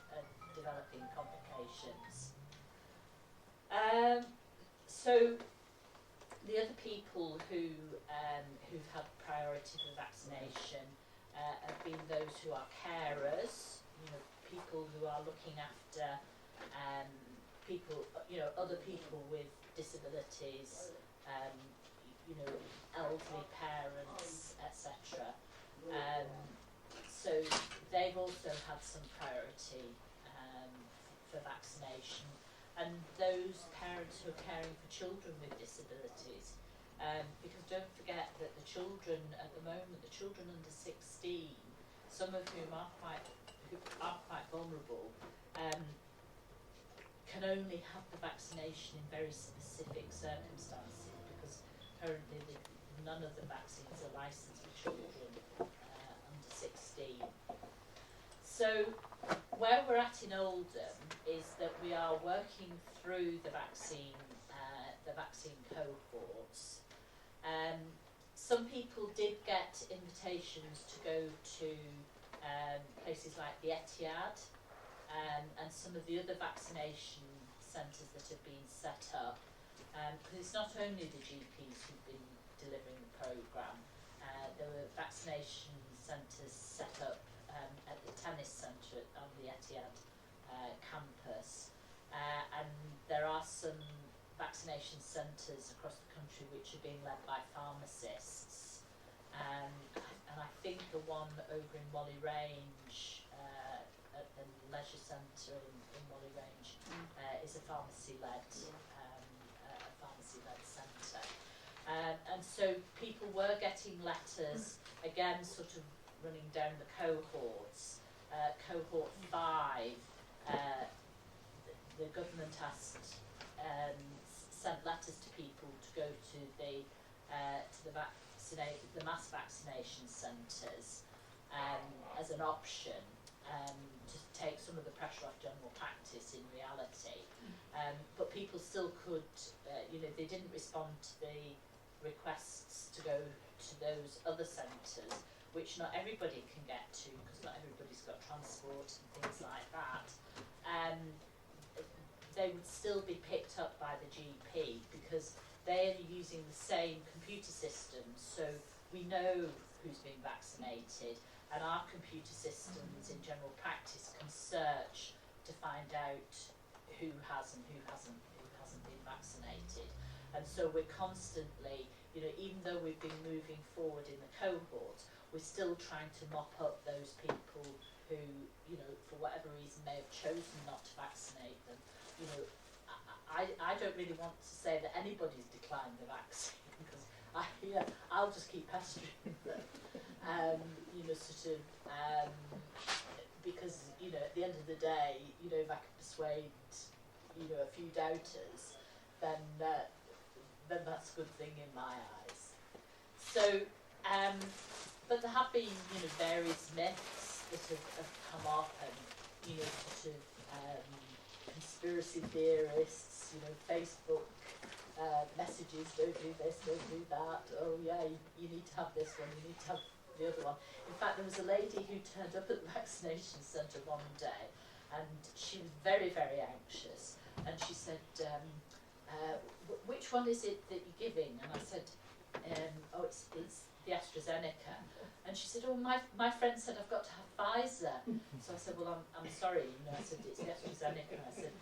Speaker 2: of developing complications. So the other people who've had priority for vaccination have been those who are carers, people who are looking after people, other people with disabilities, elderly parents, etc. So they've also had some priority for vaccination, and those parents who are caring for children with disabilities, because don't forget that the children at the moment, the children under 16, some of whom are quite vulnerable, can only have the vaccination in very specific circumstances, because currently none of the vaccines are licensed for children under 16. So where we're at in Oldham is that we are working through the vaccine cohorts. Some people did get invitations to go to places like the Etihad and some of the other vaccination centres that have been set up, because it's not only the GPs who've been delivering the programme. There were vaccination centres set up at the tennis centre on the Etihad campus, and there are some vaccination centres across the country which are being led by pharmacists, and I think the one over in Whalley Range at the leisure centre in Whalley Range is a pharmacy-led centre, and so people were getting letters, again sort of running down the cohorts. Cohort 5, the government sent letters to people to go to the mass vaccination centres as an option, to take some of the pressure off general practice in reality. But people still could, they didn't respond to the requests to go to those other centres, which not everybody can get to, because not everybody's got transport and things like that. They would still be picked up by the GP because they are using the same computer systems, so we know who's been vaccinated, and our computer systems in general practice can search to find out who has and who hasn't been vaccinated. And so we're constantly, even though we've been moving forward in the cohort, we're still trying to mop up those people who, for whatever reason may have chosen not to vaccinate them. I don't really want to say that anybody's declined the vaccine, because I'll just keep pestering them, because at the end of the day, if I can persuade a few doubters, then that's a good thing in my eyes. So but there have been, you know, various myths that have come up, and, you know, sort of conspiracy theorists, you know, Facebook messages, don't do this, don't do that, oh yeah, you need to have this one, you need to have the other one. In fact, there was a lady who turned up at the vaccination centre one day, and she was very, very anxious, and she said, which one is it that you're giving? And I said, oh, it's the AstraZeneca. And she said, oh, my friend said I've got to have Pfizer. So I said, well, I'm sorry, you know, I said, it's the AstraZeneca. And I said,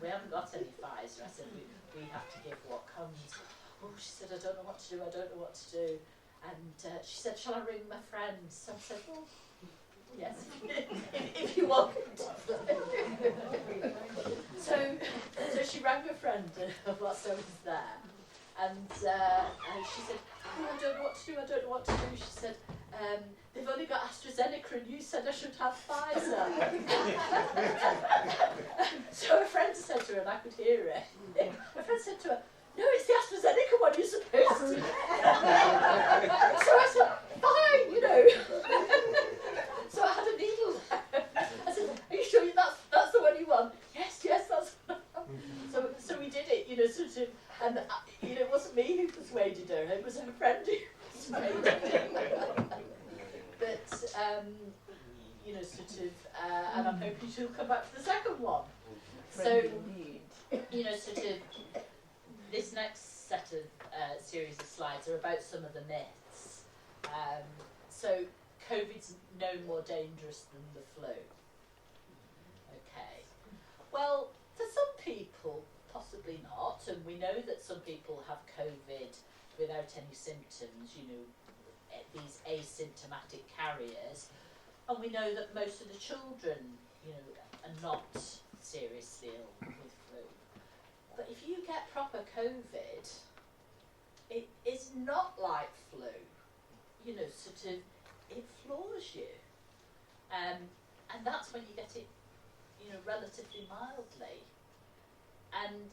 Speaker 2: we haven't got any Pfizer. I said, we have to give what comes. Oh, she said, I don't know what to do, I don't know what to do. And she said, shall I ring my friend? So I said, well, yes, if you want. So she rang her friend whilst I was there. And she said, oh, I don't know what to do, I don't know what to do. She said, they've only got AstraZeneca and you said I should have Pfizer. So her friend said to her, and I could hear it, her friend said to her, no, it's the AstraZeneca one you're supposed to. So I said, fine, you know. So I had a needle there. I said, are you sure that's the one you want? Yes, that's the one. So we did it, you know, sort of, and you know, it wasn't me who persuaded her, it was her friend who persuaded her. But, you know, sort of, and I'm hoping she'll come back for the second one. So, you know, sort of, this next set of series of slides are about some of the myths. So, COVID's no more dangerous than the flu. Okay. Well, for some people, possibly not, and we know that some people have COVID without any symptoms, you know, these asymptomatic carriers, and we know that most of the children, you know, are not seriously ill with flu. But if you get proper COVID, it is not like flu, you know, sort of, it floors you. And that's when you get it, you know, relatively mildly. And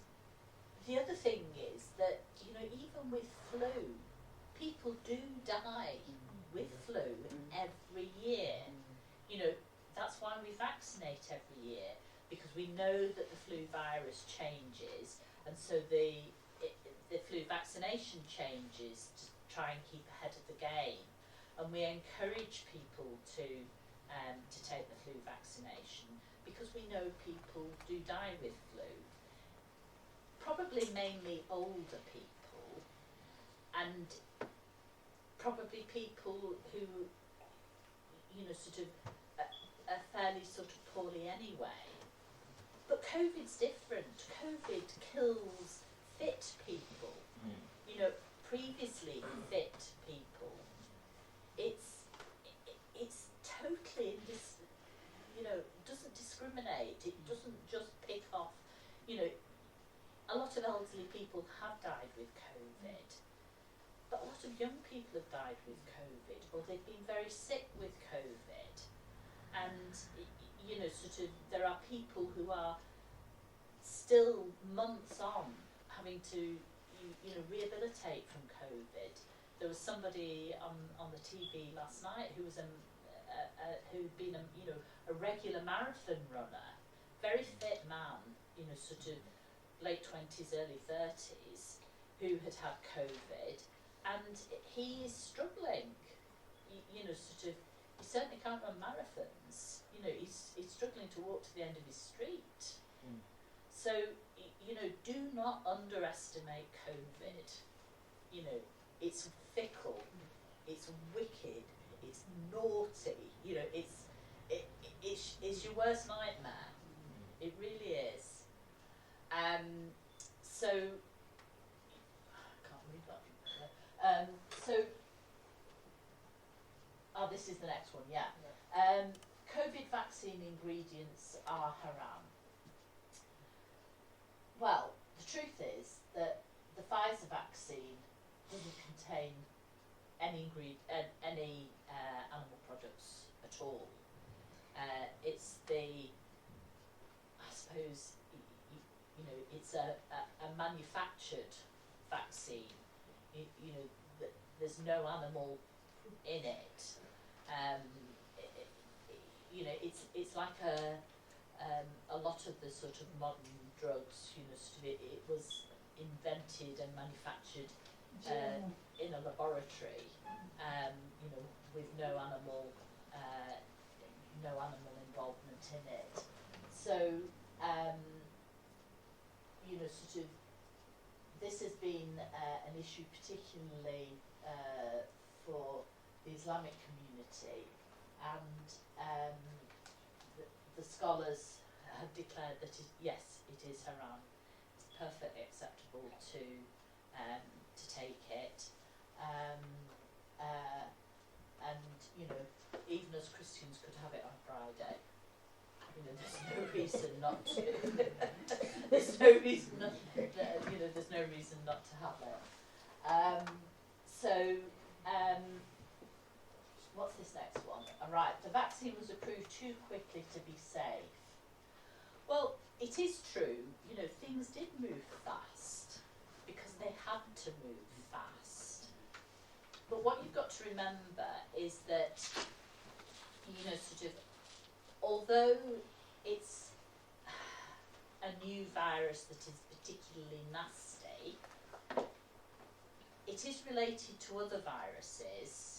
Speaker 2: the other thing is that, you know, even with flu, people do die with flu every year. You know, that's why we vaccinate every year, because we know that the flu virus changes, and so the flu vaccination changes to try and keep ahead of the game. And we encourage people to take the flu vaccination because we know people do die with flu. Probably mainly older people, and probably people who, you know, sort of are fairly sort of poorly anyway. But COVID's different. COVID kills fit people. You know, previously fit people. It's totally you know, doesn't discriminate. It doesn't just pick off. You know, a lot of elderly people have died with COVID, but a lot of young people have died with COVID, or they've been very sick with COVID. And, you know, sort of, there are people who are still months on having to, you know, rehabilitate from COVID. There was somebody on the TV last night who was who'd been a regular marathon runner, very fit man, you know, sort of late 20s, early 30s, who had had COVID, and he is struggling. You know, sort of, he certainly can't run marathons. You know, he's struggling to walk to the end of his street. So, you know, do not underestimate COVID. You know, it's fickle, it's wicked, it's naughty. You know, it's your worst nightmare. It really is. So, I can't read that. This is the next one, yeah. COVID vaccine ingredients are haram. Well, the truth is that the Fisa vaccine doesn't contain any animal products at all. It's I suppose, you know, it's a manufactured vaccine. You know, there's no animal in it. You know, it's like a lot of the sort of modern drugs, you know, sort of it was invented and manufactured in a laboratory, you know, with no animal involvement in it. So, you know, sort of, this has been an issue particularly for the Islamic community, and the scholars have declared that yes, it is haram. It's perfectly acceptable to take it, and you know, even as Christians could have it on Friday. You know, there's no reason not to. There's no reason not, you know, there's no reason not to have it. What's this next one? All right, the vaccine was approved too quickly to be safe. Well, it is true, you know, things did move fast because they had to move fast. But what you've got to remember is that, you know, sort of, although it's a new virus that is particularly nasty, it is related to other viruses.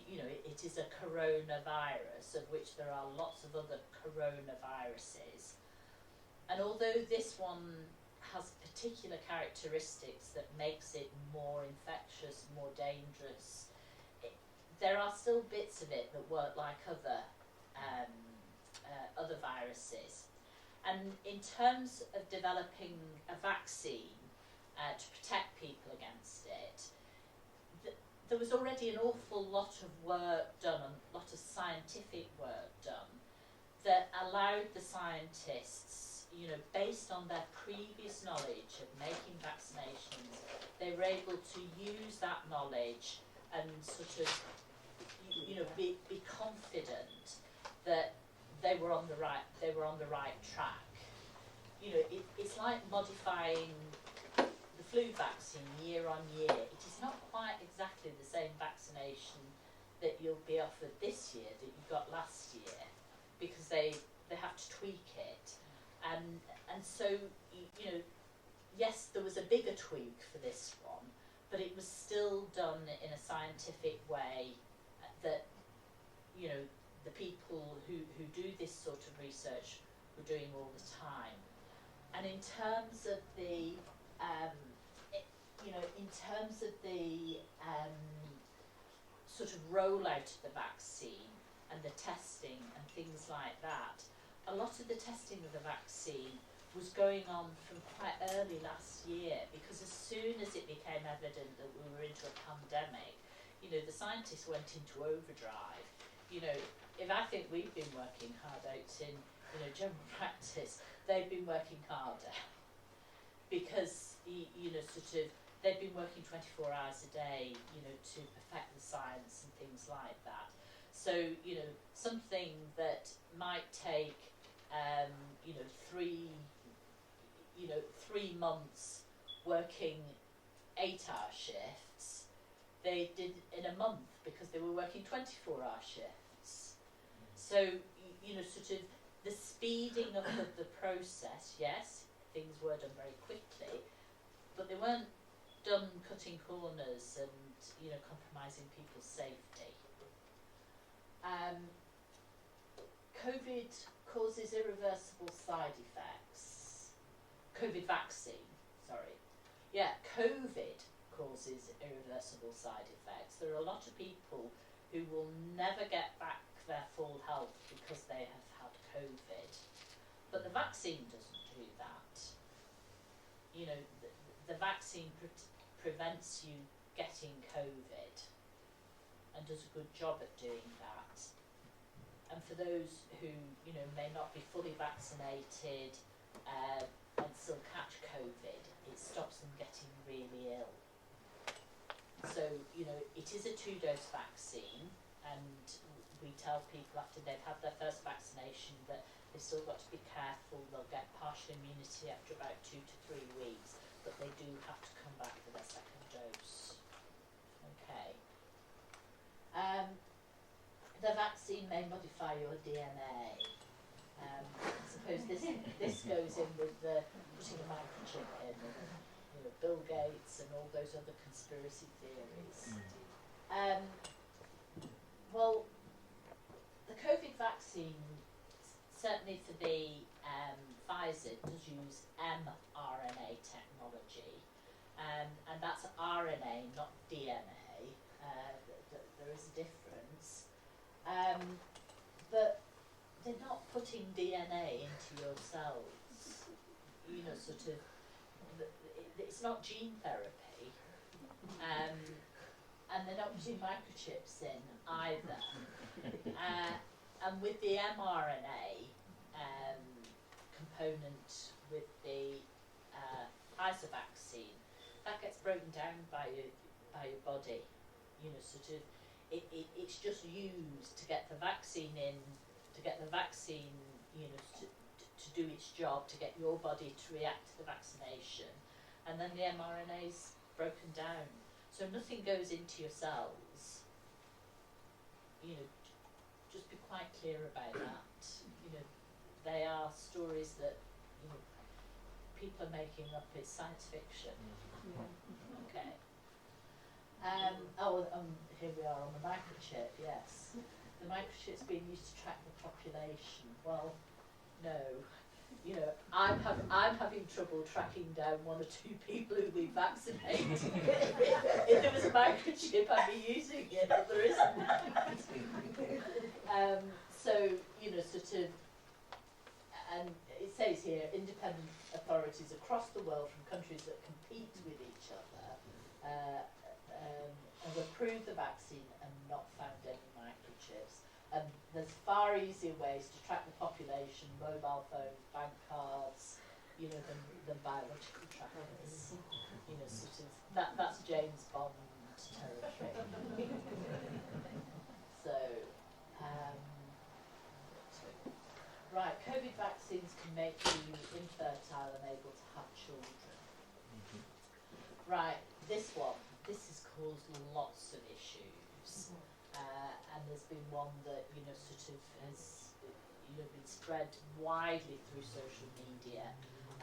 Speaker 2: You know, it is a coronavirus, of which there are lots of other coronaviruses. And although this one has particular characteristics that makes it more infectious, more dangerous, there are still bits of it that work like other viruses. And in terms of developing a vaccine to protect people against it, there was already an awful lot of work done, a lot of scientific work done, that allowed the scientists, you know, based on their previous knowledge of making vaccinations, they were able to use that knowledge and sort of, you know, be confident that they were on the right track. You know, it's like modifying the flu vaccine year on year. It is not quite exactly the same vaccination that you'll be offered this year that you got last year, because they have to tweak it, and so you know, yes, there was a bigger tweak for this one, but it was still done in a scientific way that, you know, the people who do this sort of research were doing all the time. And in terms of the sort of rollout of the vaccine and the testing and things like that, a lot of the testing of the vaccine was going on from quite early last year, because as soon as it became evident that we were into a pandemic, you know, the scientists went into overdrive. You know, if I think we've been working hard out in, you know, general practice, they've been working harder, because, you know, sort of, they've been working 24 hours a day, you know, to perfect the science and things like that. So, you know, something that might take, you know, 3 months working 8-hour shifts, they did in a month because they were working 24-hour shifts. So, you know, sort of the speeding up of the process, yes, things were done very quickly, but they weren't done cutting corners and, you know, compromising people's safety. COVID causes irreversible side effects. COVID vaccine, sorry. Yeah, COVID causes irreversible side effects. There are a lot of people who will never get back their full health because they have had COVID. But the vaccine doesn't do that. You know, the vaccine prevents you getting COVID and does a good job at doing that. And for those who, you know, may not be fully vaccinated and still catch COVID, it stops them getting really ill. So, you know, it is a 2-dose vaccine, and we tell people after they've had their first vaccination that they've still got to be careful. They'll get partial immunity after about 2 to 3 weeks, but they do have to come back for their second dose. Okay. vaccine may modify your DNA. I suppose this goes in with the putting a microchip in, and Bill Gates and all those other conspiracy theories. Well, the COVID vaccine, certainly for the Pfizer, does use mRNA technology, and that's RNA, not DNA. There is a difference, but they're not putting DNA into your cells. Sort of, it's not gene therapy, and they're not putting microchips in either. And with the mRNA component with the Fisa vaccine, that gets broken down by your body. Sort of, it's just used to get the vaccine in, to get the vaccine, to do its job, to get your body to react to the vaccination, and then the mRNA's broken down, so nothing goes into your cells. Just be quite clear about that. They are stories that people are making up. It's science fiction. Okay. Here we are on the microchip. Yes, the microchip's being used to track the population. Well, no. I'm having trouble tracking down one or two people who've been vaccinated. If there was a microchip, I'd be using it, but there isn't. Sort of, and it says here, independent authorities across the world from countries that compete with each other have approved the vaccine and not found any microchips. And there's far easier ways to track the population, mobile phones, bank cards, than biological trackers. Sort of, that's James Bond territory. So, right, COVID vaccines can make you infertile and able to have children. Right, this has caused lots of issues. And there's been one that sort of has been spread widely through social media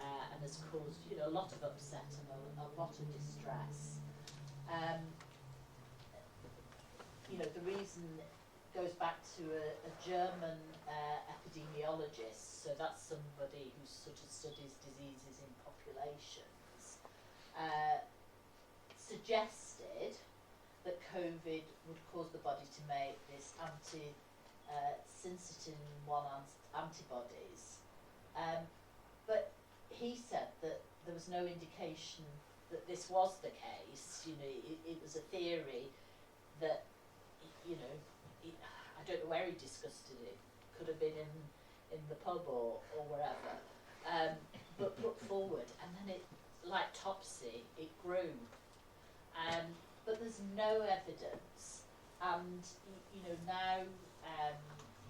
Speaker 2: and has caused a lot of upset and a lot of distress. The reason goes back to a German epidemiologist, so that's somebody who sort of studies diseases in populations, suggested that COVID would cause the body to make this anti-syncytin-1 antibodies. But he said that there was no indication that this was the case. It was a theory that, I don't know where he discussed it. It could have been in the pub or wherever. But put forward, and then it, like Topsy, it grew. But there's no evidence, and now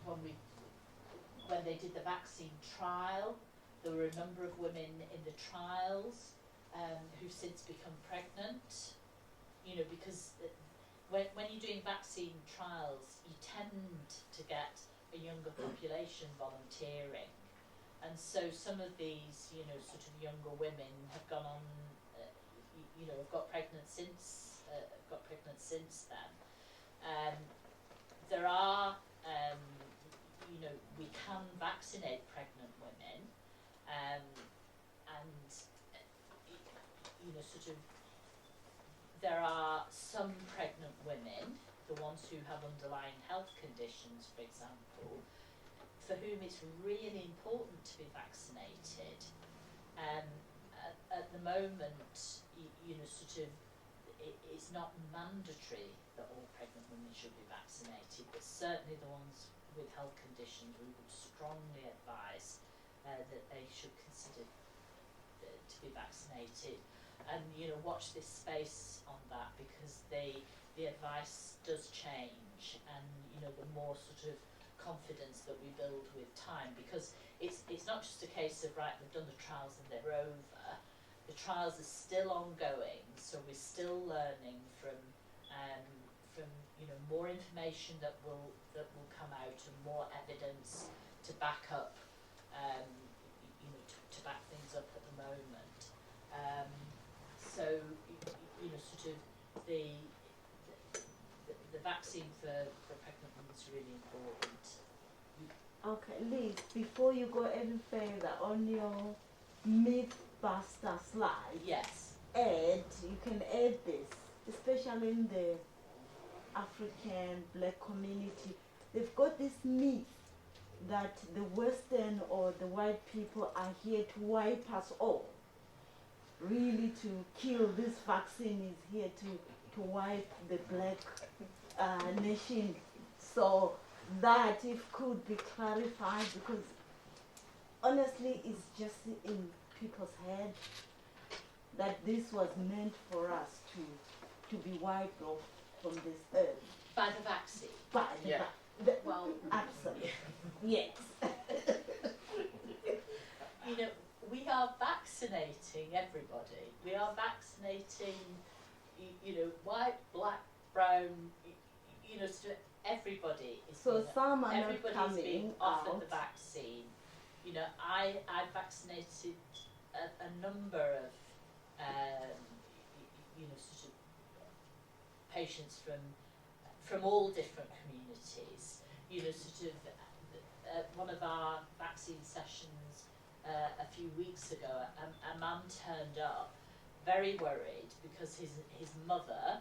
Speaker 2: when they did the vaccine trial, there were a number of women in the trials who've since become pregnant. Because when you're doing vaccine trials, you tend to get a younger population volunteering, and so some of these sort of younger women have gone on, have got pregnant since then. There are, we can vaccinate pregnant women, and sort of, there are some pregnant women, the ones who have underlying health conditions, for example, for whom it's really important to be vaccinated. At the moment, sort of, it's not mandatory that all pregnant women should be vaccinated, but certainly the ones with health conditions, we would strongly advise that they should consider to be vaccinated. And watch this space on that, because the advice does change, and the more sort of confidence that we build with time, because it's not just a case of right, they've done the trials and they're over. The trials are still ongoing, so we're still learning from more information that will come out and more evidence to back up, to back things up at the moment. So sort of the vaccine for pregnant women is really important.
Speaker 4: Okay, Liz, before you go any further on your Mythbuster slide,
Speaker 2: Yes.
Speaker 4: you can add this, especially in the African black community. They've got this myth that the Western or the white people are here to wipe us all. Really to kill this vaccine is here to wipe the black nation. So that if could be clarified, because honestly it's just in people's head that this was meant for us to be wiped off from this earth.
Speaker 2: By the vaccine?
Speaker 4: By
Speaker 2: Yeah.
Speaker 4: well, absolutely. Yes.
Speaker 2: We are vaccinating everybody. We are vaccinating, white, black, brown, so everybody is
Speaker 4: So some are not
Speaker 2: everybody's being
Speaker 4: coming
Speaker 2: offered
Speaker 4: out.
Speaker 2: the vaccine. I vaccinated a number of sort of patients from all different communities. Sort of one of our vaccine sessions a few weeks ago, a man turned up very worried because his mother,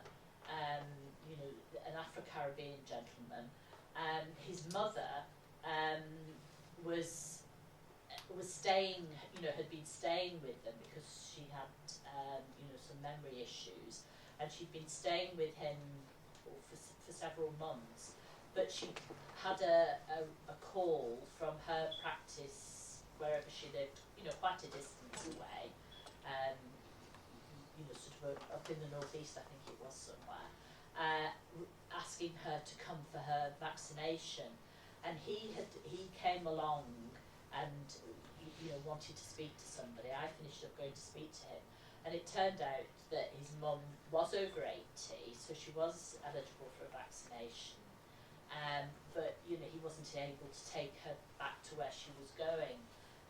Speaker 2: an Afro-Caribbean gentleman, his mother was staying, had been staying with them because she had, some memory issues, and she'd been staying with him for several months, but she had a call from her practice wherever she lived, quite a distance away, sort of up in the northeast, I think it was somewhere, asking her to come for her vaccination, and he came along and wanted to speak to somebody. I finished up going to speak to him, and it turned out that his mum was over 80, so she was eligible for a vaccination, but he wasn't able to take her back to where she was going.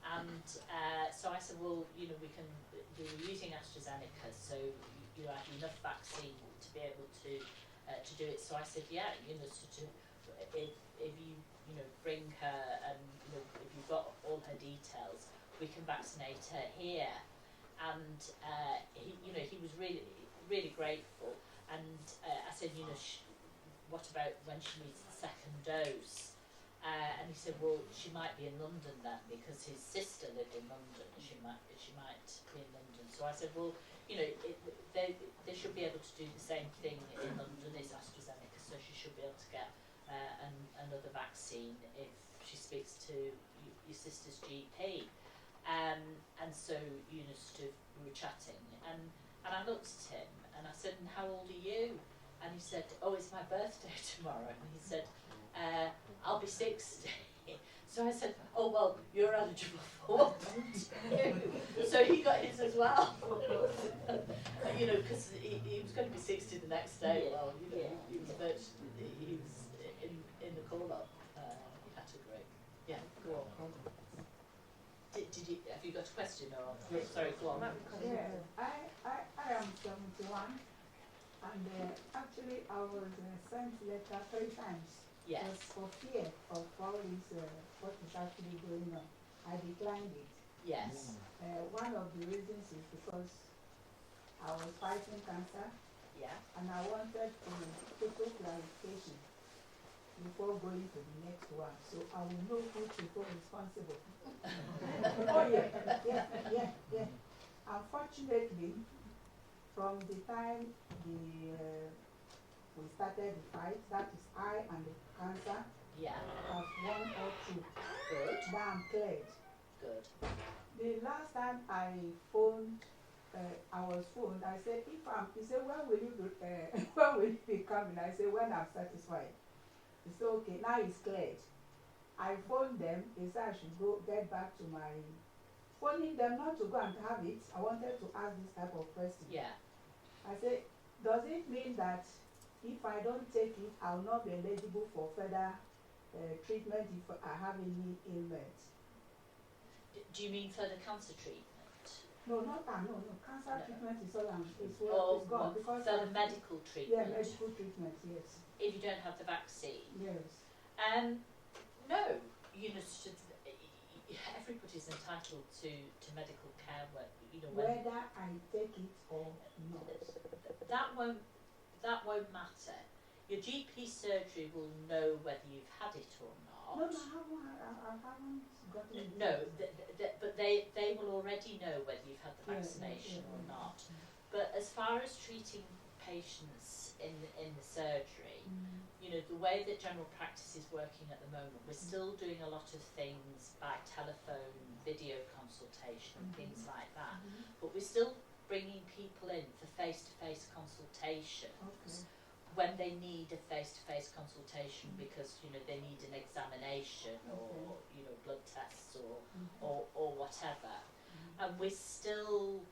Speaker 2: And so I said, well, we were using AstraZeneca, so I had enough vaccine to be able to do it. So I said, yeah, sort of, if you bring her and if you've got all her details, we can vaccinate her here. And he was really, really grateful. And I said, what about when she needs the second dose? And he said, well, she might be in London then, because his sister lived in London. She might be in London. So I said, well, they should be able to do the same thing in London. It's AstraZeneca, so she should be able to get another vaccine if she speaks to your sister's GP. And so, sort of, we were chatting, and I looked at him and I said, and how old are you? And he said, oh, it's my birthday tomorrow. And he said, I'll be 60. So I said, oh, well, you're eligible for one too. So he got his as well. Because he was going to be 60 the next day. Well, he was in the call-up category. Yeah, go on. Have you got a question or? Sorry, go on.
Speaker 5: Yeah, I am 71, and actually I was sent letter 3 times.
Speaker 2: Yes.
Speaker 5: Just for fear of all this, what is actually going on. I declined it.
Speaker 2: Yes.
Speaker 5: One of the reasons is because I was fighting cancer.
Speaker 2: Yeah.
Speaker 5: And I wanted to total clarification before going to the next one, so I will know who to hold responsible. Oh yeah. Unfortunately, from the time we started the fight, that is I and the cancer,
Speaker 2: Yeah.
Speaker 5: have 1 or 2.
Speaker 2: Good.
Speaker 5: But I'm cleared.
Speaker 2: Good.
Speaker 5: The last time I phoned, I was phoned. I said, he said, when will you be coming? I said, when I'm satisfied. He said, okay, now it's cleared. I phoned them. They said I should get back to my phoning them not to go and have it. I wanted to ask this type of question.
Speaker 2: Yeah.
Speaker 5: I said, does it mean that if I don't take it, I'll not be eligible for further treatment if I have any ailment.
Speaker 2: Do you mean further cancer treatment?
Speaker 5: No, not that. No. Cancer treatment is all
Speaker 2: Or
Speaker 5: gone because
Speaker 2: further medical treatment?
Speaker 5: Yeah, medical treatment. Yes.
Speaker 2: If you don't have the vaccine?
Speaker 5: Yes.
Speaker 2: No. You know, everybody's entitled to medical care.
Speaker 5: Whether I take it or not.
Speaker 2: That won't matter. Your GP surgery will know whether you've had it or not.
Speaker 5: No, I haven't gotten it.
Speaker 2: No, but they will already know whether you've had the vaccination or not. But as far as treating patients in the surgery, you know, the way that general practice is working at the moment, we're still doing a lot of things by telephone, video consultation, and things like that. But we're still bringing people in for face-to-face consultations when they need a face-to-face consultation because, you know, they need an examination or, you know, blood tests or whatever. And we're still,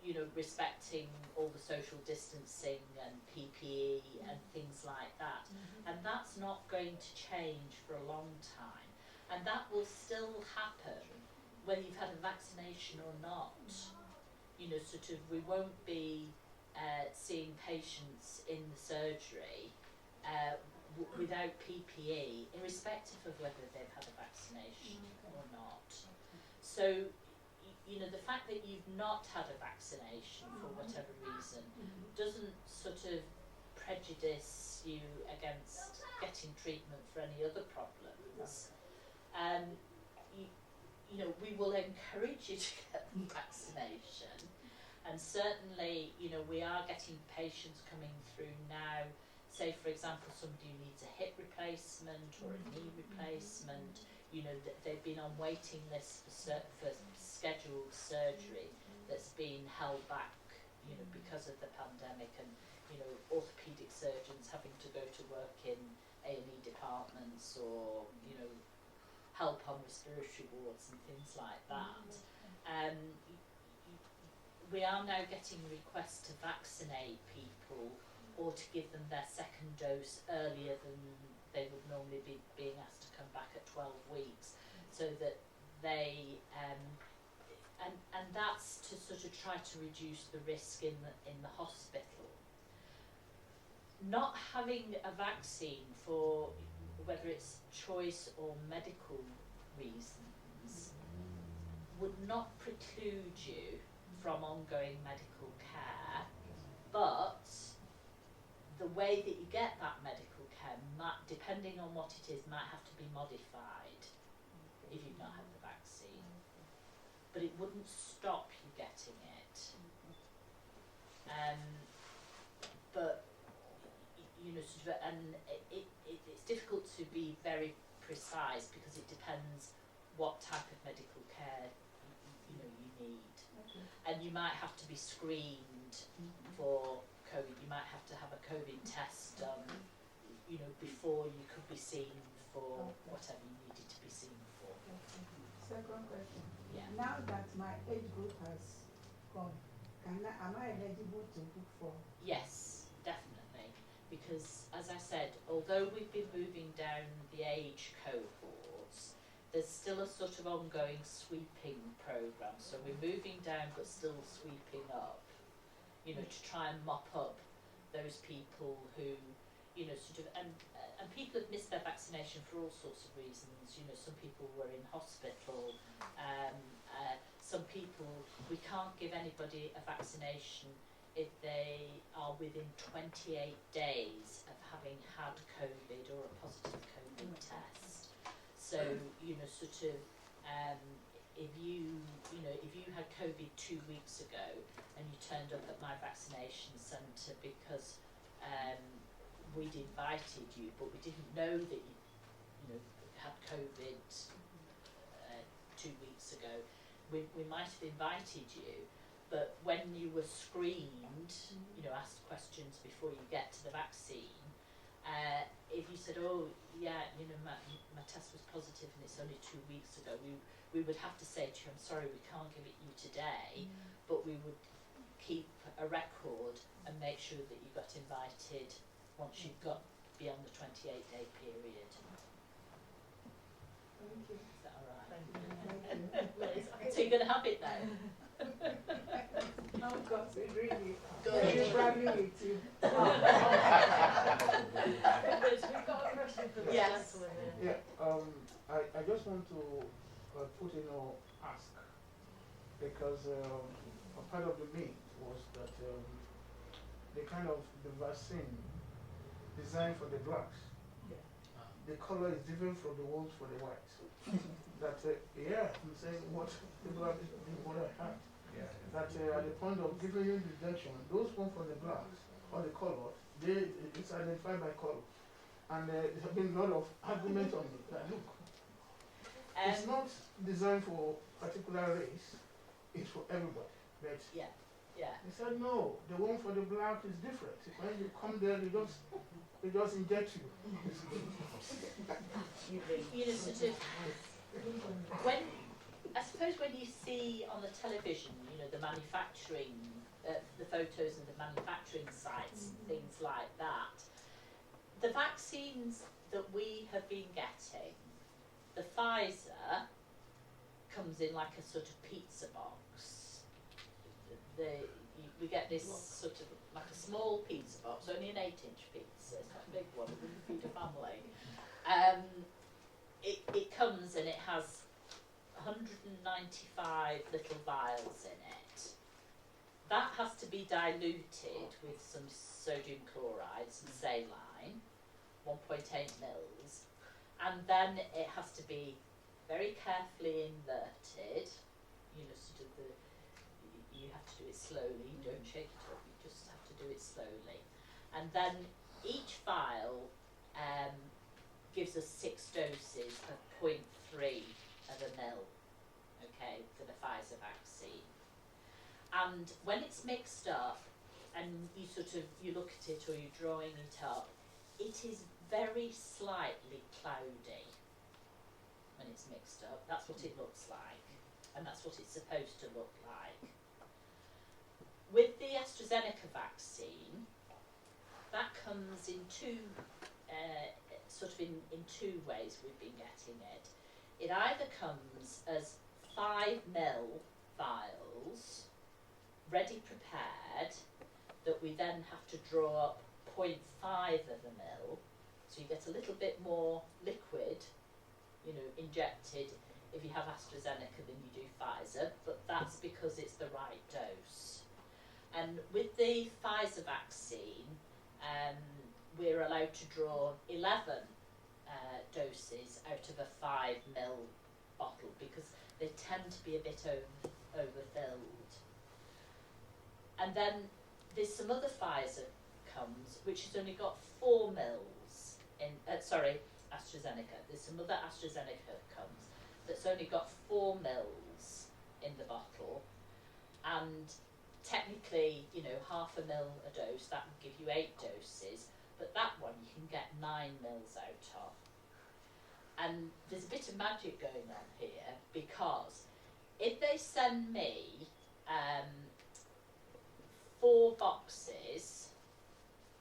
Speaker 2: you know, respecting all the social distancing and PPE and things like that. And that's not going to change for a long time. And that will still happen whether you've had a vaccination or not. You know, sort of, we won't be seeing patients in the surgery without PPE, irrespective of whether they've had a vaccination or not. So, you know, the fact that you've not had a vaccination for whatever reason doesn't sort of prejudice you against getting treatment for any other problems. You know, we will encourage you to get the vaccination, and certainly, you know, we are getting patients coming through now. Say, for example, somebody who needs a hip replacement or a knee replacement. You know, they've been on waiting lists for scheduled surgery that's been held back, you know, because of the pandemic, and, you know, orthopaedic surgeons having to go to work in A&E departments or, you know, help on respiratory wards and things like that. We are now getting requests to vaccinate people or to give them their second dose earlier than they would normally be being asked to come back at 12 weeks, so that they and that's to sort of try to reduce the risk in the hospital. Not having a vaccine for whether it's choice or medical reasons would not preclude you from ongoing medical care, but the way that you get that medical care, depending on what it is, might have to be modified if you've not had the vaccine. But it wouldn't stop you getting it. But, you know, sort of, and it's difficult to be very precise because it depends what type of medical care you need. And you might have to be screened for COVID. You might have to have a COVID test done, you know, before you could be seen for whatever you needed to be seen for.
Speaker 5: Second question.
Speaker 2: Yeah.
Speaker 5: Now that my age group has gone, am I eligible to book for?
Speaker 2: Yes, definitely. Because, as I said, although we've been moving down the age cohorts, there's still a sort of ongoing sweeping programme. So we're moving down but still sweeping up, you know, to try and mop up those people who, you know, sort of, and people have missed their vaccination for all sorts of reasons. You know, some people were in hospital, some people, we can't give anybody a vaccination if they are within 28 days of having had COVID or a positive COVID test. So, you know, sort of, if you had COVID 2 weeks ago and you turned up at my vaccination centre because we'd invited you, but we didn't know that you had COVID 2 weeks ago, we might have invited you, but when you were screened, you know, asked questions before you get to the vaccine, if you said, oh yeah, you know, my test was positive and it's only 2 weeks ago, we would have to say to you, I'm sorry, we can't give it you today, but we would keep a record and make sure that you got invited once you've got beyond the 28-day period.
Speaker 5: Thank you.
Speaker 2: Is that all right?
Speaker 5: Thank you.
Speaker 2: So you're going to have it now?
Speaker 5: I'm considering it.
Speaker 2: Good.
Speaker 5: Maybe probably with you.
Speaker 3: We've got a question for the
Speaker 2: Yes.
Speaker 3: gentleman here.
Speaker 6: Yeah, I just want to put in or ask, because a part of the myth was that the kind of the vaccine designed for the blacks, the color is different from the ones for the whites. That yeah, I'm saying what the black is what I had. That at the point of giving you the injection, those ones for the blacks or the color, it's identified by color. And there have been a lot of argument on it. That look, it's not designed for a particular race, it's for everybody. But
Speaker 2: Yeah.
Speaker 6: they said no, the one for the black is different. When you come there, they just inject you.
Speaker 2: You know, sort of, I suppose when you see on the television, you know, the manufacturing, the photos of the manufacturing sites, things like that, the vaccines that we have been getting, the Pfizer comes in like a sort of pizza box. We get this sort of like a small pizza box, only an 8-inch pizza, it's not a big one, it wouldn't feed a family. It comes and it has 195 little vials in it. That has to be diluted with some sodium chloride, some saline, 1.8 mils, and then it has to be very carefully inverted. You know, sort of you have to do it slowly. You don't shake it up. You just have to do it slowly, and then each vial gives us 6 doses of 0.3 of a mil. Okay, for the Pfizer vaccine. And when it's mixed up and you look at it or you're drawing it up, it is very slightly cloudy when it's mixed up. That's what it looks like, and that's what it's supposed to look like. With the AstraZeneca vaccine, that comes in two ways we've been getting it. It either comes as 5 ml vials, ready prepared, that we then have to draw up 0.5 of a mil, so you get a little bit more liquid, you know, injected if you have AstraZeneca than you do Pfizer, but that's because it's the right dose. And with the Pfizer vaccine, we're allowed to draw 11 doses out of a 5 ml bottle because they tend to be a bit overfilled. And then there's some other Pfizer comes which has only got 4 mils in, AstraZeneca. There's some other AstraZeneca comes that's only got 4 mils in the bottle, and technically, you know, half a mil a dose, that would give you 8 doses, but that one you can get 9 mils out of. And there's a bit of magic going on here, because if they send me 4 boxes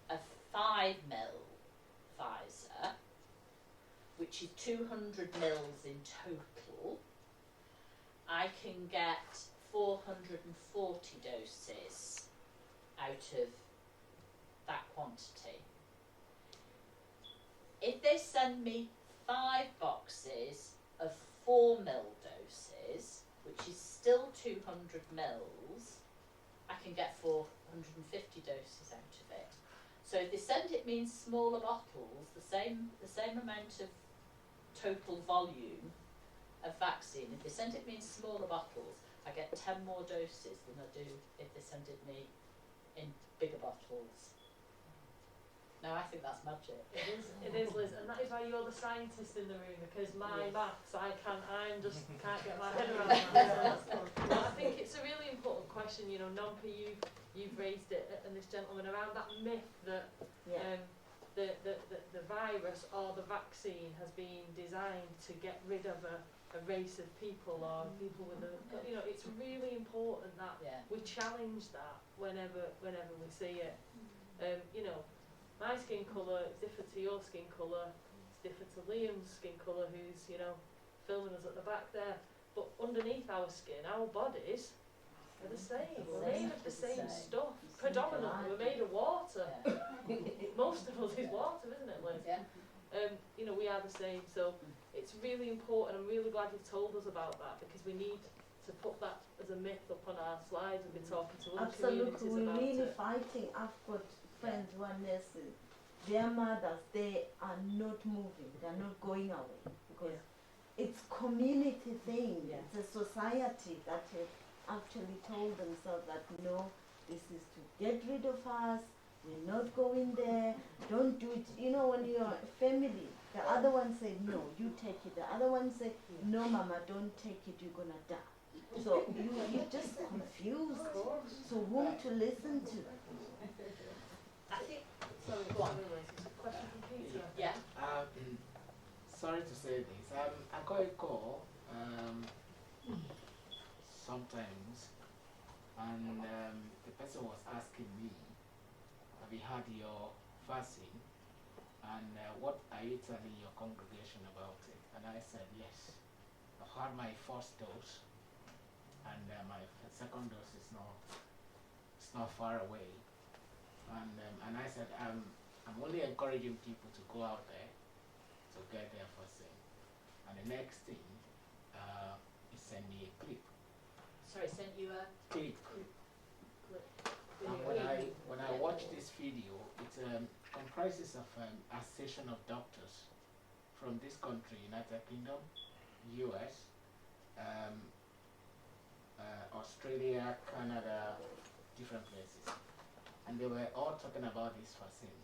Speaker 2: of 5 mil Pfizer, which is 200 mils in total, I can get 440 doses out of that quantity. If they send me 5 boxes of 4 mil doses, which is still 200 mils, I can get 450 doses out of it. So if they send it me in smaller bottles, the same amount of total volume of vaccine, if they send it me in smaller bottles, I get 10 more doses than I do if they send it me in bigger bottles. Now I think that's magic.
Speaker 3: It is, Liz, and that is why you're the scientist in the room, because my maths, I can't get my head around that. But I think it's a really important question, you know, Nompa, you've raised it, and this gentleman, around that myth that the virus or the vaccine has been designed to get rid of a race of people or people with a, you know, it's really important that we challenge that whenever we see it. You know, my skin colour is different to your skin colour, it's different to Liam's skin colour, who's, you know, filming us at the back there. But underneath our skin, our bodies are the same. We're made of the same stuff. Predominantly, we're made of water. Most of us is water, isn't it, Liz?
Speaker 2: Yeah.
Speaker 3: You know, we are the same. So it's really important. I'm really glad you've told us about that, because we need to put that as a myth up on our slides and be talking to other communities
Speaker 4: Absolutely, we're
Speaker 3: about
Speaker 4: really
Speaker 3: it.
Speaker 4: fighting. I've got friends who are nurses. Their mothers, they are not moving. They're not going away because it's community thing.
Speaker 2: Yeah.
Speaker 4: It's a society that have actually told themselves that no, this is to get rid of us. We're not going there. Don't do it. You know, when you're a family, the other one say no, you take it. The other one say no, mama, don't take it. You're gonna die. So you're just confused. So whom to listen to?
Speaker 2: I think, sorry, go on.
Speaker 3: Question from Peter.
Speaker 2: Yeah.
Speaker 1: Sorry to say this. I got a call sometimes, and the person was asking me, have you had your vaccine? And what are you telling your congregation about it? And I said, yes. I've had my first dose, and my second dose is not far away. And I said, I'm only encouraging people to go out there to get their vaccine. And the next thing, he sent me a clip.
Speaker 2: Sorry, sent you a
Speaker 1: Clip. And when I watched this video, it comprises of a session of doctors from this country, United Kingdom, US, Australia, Canada, different places. And they were all talking about this vaccine,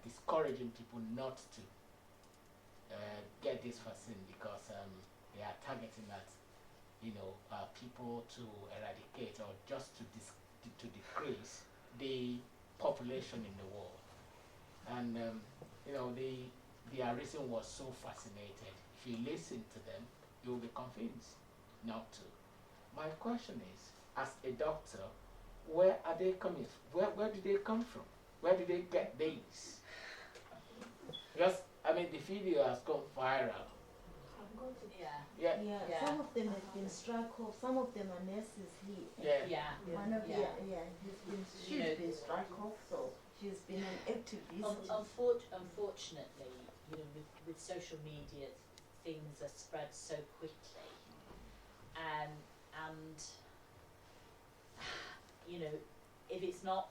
Speaker 1: discouraging people not to get this vaccine because they are targeting at, people to eradicate or just to decrease the population in the world. And their reason was so fascinated. If you listen to them, you will be convinced not to. My question is, as a doctor, where are they coming from? Where do they come from? Where do they get these? Because, the video has gone viral.
Speaker 2: Yeah.
Speaker 4: Yeah, some of them have been struck off. Some of them are nurses here.
Speaker 2: Yeah.
Speaker 4: One of she's been struck off, so she's been an activist.
Speaker 2: Unfortunately, with social media, things are spread so quickly, and if it's not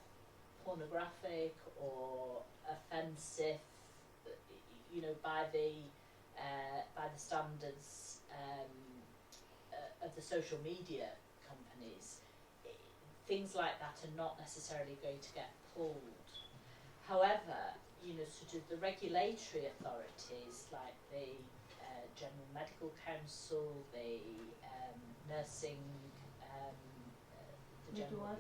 Speaker 2: pornographic or offensive, by the standards of the social media companies, things like that are not necessarily going to get pulled. However, sort of the regulatory authorities like the General Medical Council, the nursing, the general.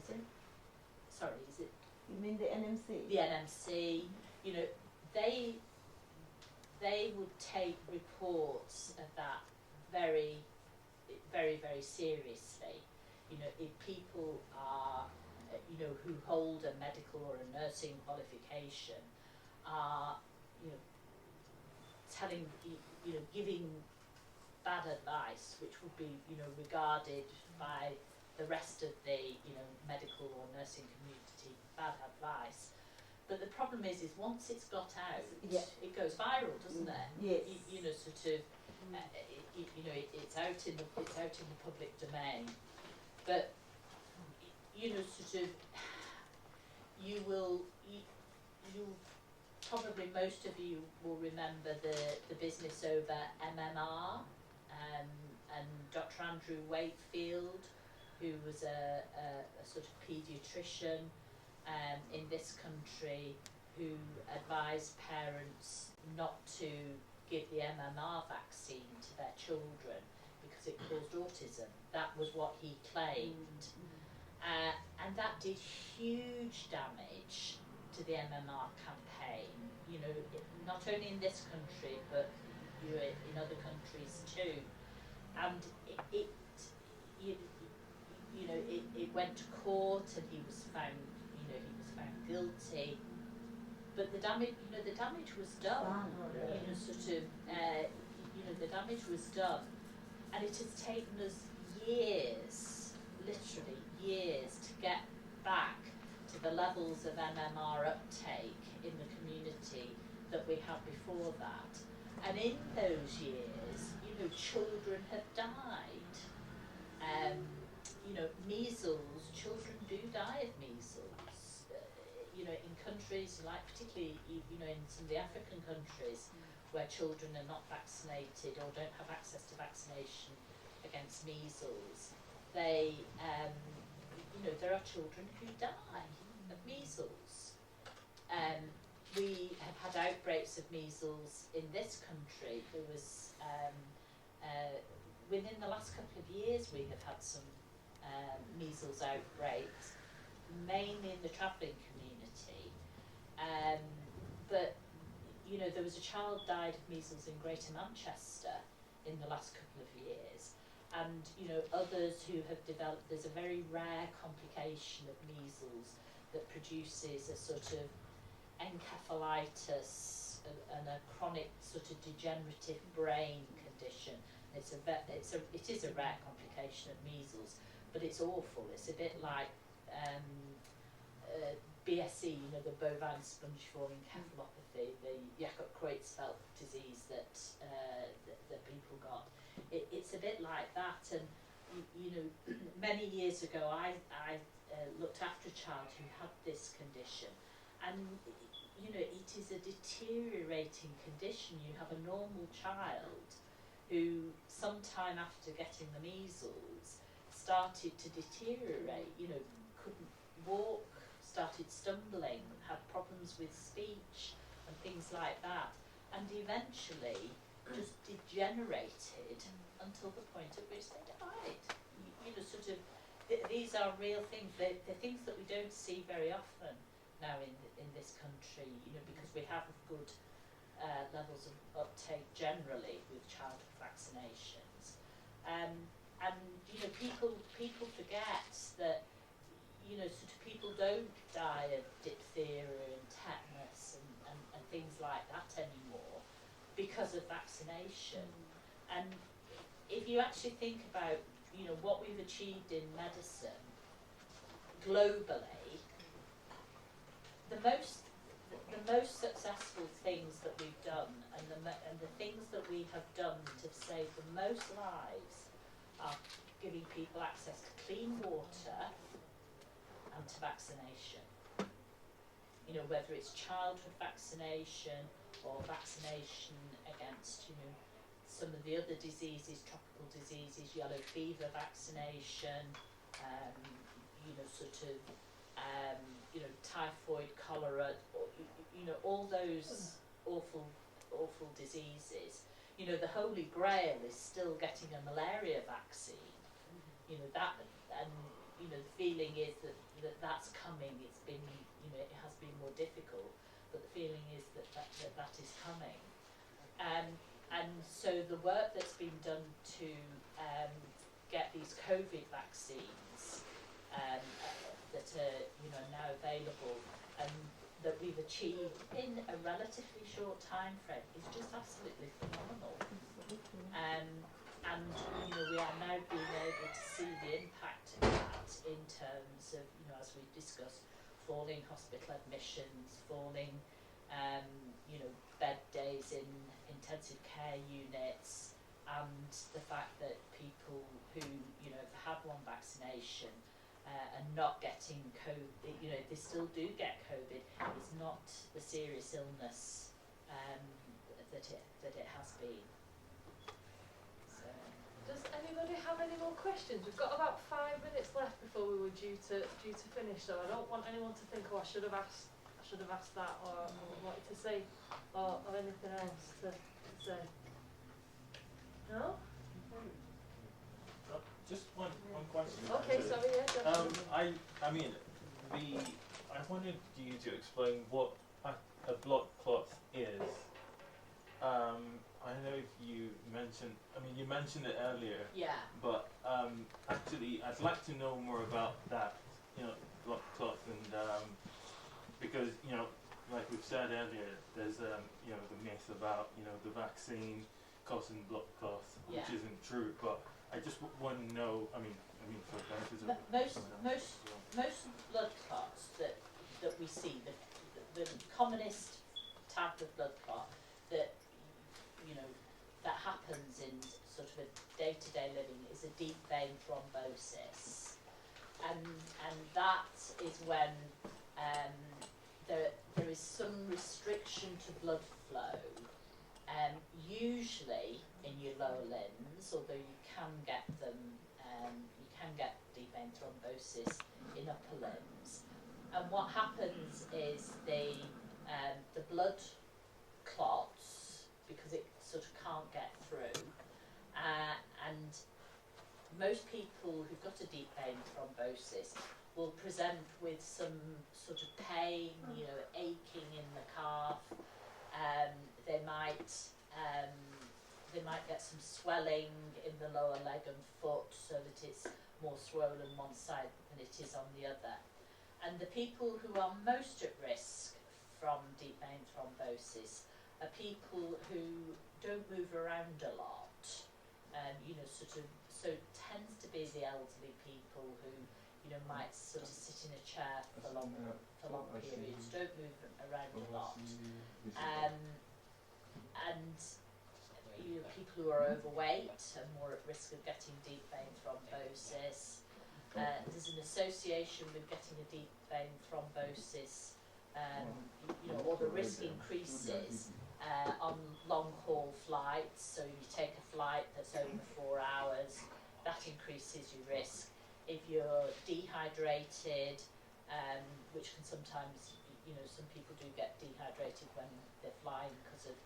Speaker 2: Sorry, is it?
Speaker 4: You mean the NMC?
Speaker 2: The NMC. They would take reports of that very, very, very seriously. If people are, who hold a medical or a nursing qualification, are, telling, giving bad advice, which would be, regarded by the rest of the, medical or nursing community, bad advice. But the problem is once it's got out, it goes viral, doesn't it?
Speaker 4: Yes.
Speaker 2: Sort of, it's out in the public domain. But sort of, you probably, most of you will remember the business over MMR, and Dr. Andrew Wakefield, who was a sort of paediatrician in this country, who advised parents not to give the MMR vaccine to their children because it caused autism. That was what he claimed. And that did huge damage to the MMR campaign, not only in this country, but in other countries too. And it went to court, and he was found guilty. but the damage, the damage was done. The damage was done, and it has taken us years, literally years, to get back to the levels of MMR uptake in the community that we had before that. And in those years, children have died. Measles, children do die of measles. In countries like, particularly, in some of the African countries where children are not vaccinated or don't have access to vaccination against measles, there are children who die of measles. We have had outbreaks of measles in this country. There was, within the last couple of years, we have had some measles outbreaks, mainly in the travelling community. But there was a child died of measles in Greater Manchester in the last couple of years, and others who have developed. There's a very rare complication of measles that produces a sort of encephalitis and a chronic sort of degenerative brain condition. It is a rare complication of measles, but it's awful. It's a bit like BSE, the bovine spongiform encephalopathy, the Jakob-Creutzfeldt disease that people got. It's a bit like that, and many years ago I looked after a child who had this condition, and it is a deteriorating condition. You have a normal child who, sometime after getting the measles, started to deteriorate, couldn't walk, started stumbling, had problems with speech and things like that, and eventually just degenerated until the point at which they died. These are real things. They're things that we don't see very often now in this country, because we have good levels of uptake generally with childhood vaccinations, and people forget that people don't die of diphtheria and tetanus and things like that anymore because of vaccination. And if you actually think about what we've achieved in medicine globally, the most successful things that we've done and the things that we have done to save the most lives are giving people access to clean water and to vaccination. Whether it's childhood vaccination or vaccination against some of the other diseases, tropical diseases, yellow fever vaccination, typhoid, cholera, all those awful diseases. The holy grail is still getting a malaria vaccine. That, and the feeling is that that's coming. It's been, it has been more difficult, but the feeling is that is coming. And so the work that's been done to get these COVID vaccines that are now available and that we've achieved in a relatively short time frame is just absolutely phenomenal. And we are now being able to see the impact of that in terms of, as we've discussed, falling hospital admissions, falling bed days in intensive care units, and the fact that people who have had one vaccination and not getting COVID, they still do get COVID. It's not the serious illness that it has been. So.
Speaker 3: Does anybody have any more questions? We've got about 5 minutes left before we were due to finish, so I don't want anyone to think, I should have asked that, or wanted to say, or anything else to say. No?
Speaker 7: Just one question.
Speaker 3: Okay, sorry, yeah.
Speaker 7: I mean, I wanted you to explain what a blood clot is. I know if you mentioned, you mentioned it earlier.
Speaker 2: Yeah.
Speaker 7: But actually, I'd like to know more about that, blood clots, and because like we've said earlier, there's you know, the myth about, you know, the vaccine causing blood clots, which
Speaker 2: Yeah.
Speaker 7: isn't true. But I just want to know. I mean, for the benefit of
Speaker 2: Most
Speaker 7: someone else as well.
Speaker 2: most blood clots that we see, the commonest type of blood clot that, you know, that happens in sort of a day-to-day living is a deep vein thrombosis, and that is when there is some restriction to blood flow, usually in your lower limbs, although you can get them, you can get deep vein thrombosis in upper limbs. And what happens is the blood clots, because it sort of can't get through, and most people who've got a deep vein thrombosis will present with some sort of pain, you know, aching in the calf. They might get some swelling in the lower leg and foot, so that it's more swollen one side than it is on the other. And the people who are most at risk from deep vein thrombosis are people who don't move around a lot, you know, so it tends to be the elderly people who, you know, might sort of sit in a chair for long periods, don't move around a lot, and you know, people who are overweight are more at risk of getting deep vein thrombosis. There's an association with getting a deep vein thrombosis, you know, or the risk increases on long haul flights. So you take a flight that's over 4 hours, that increases your risk. If you're dehydrated, which can sometimes, you know, some people do get dehydrated when they're flying because of,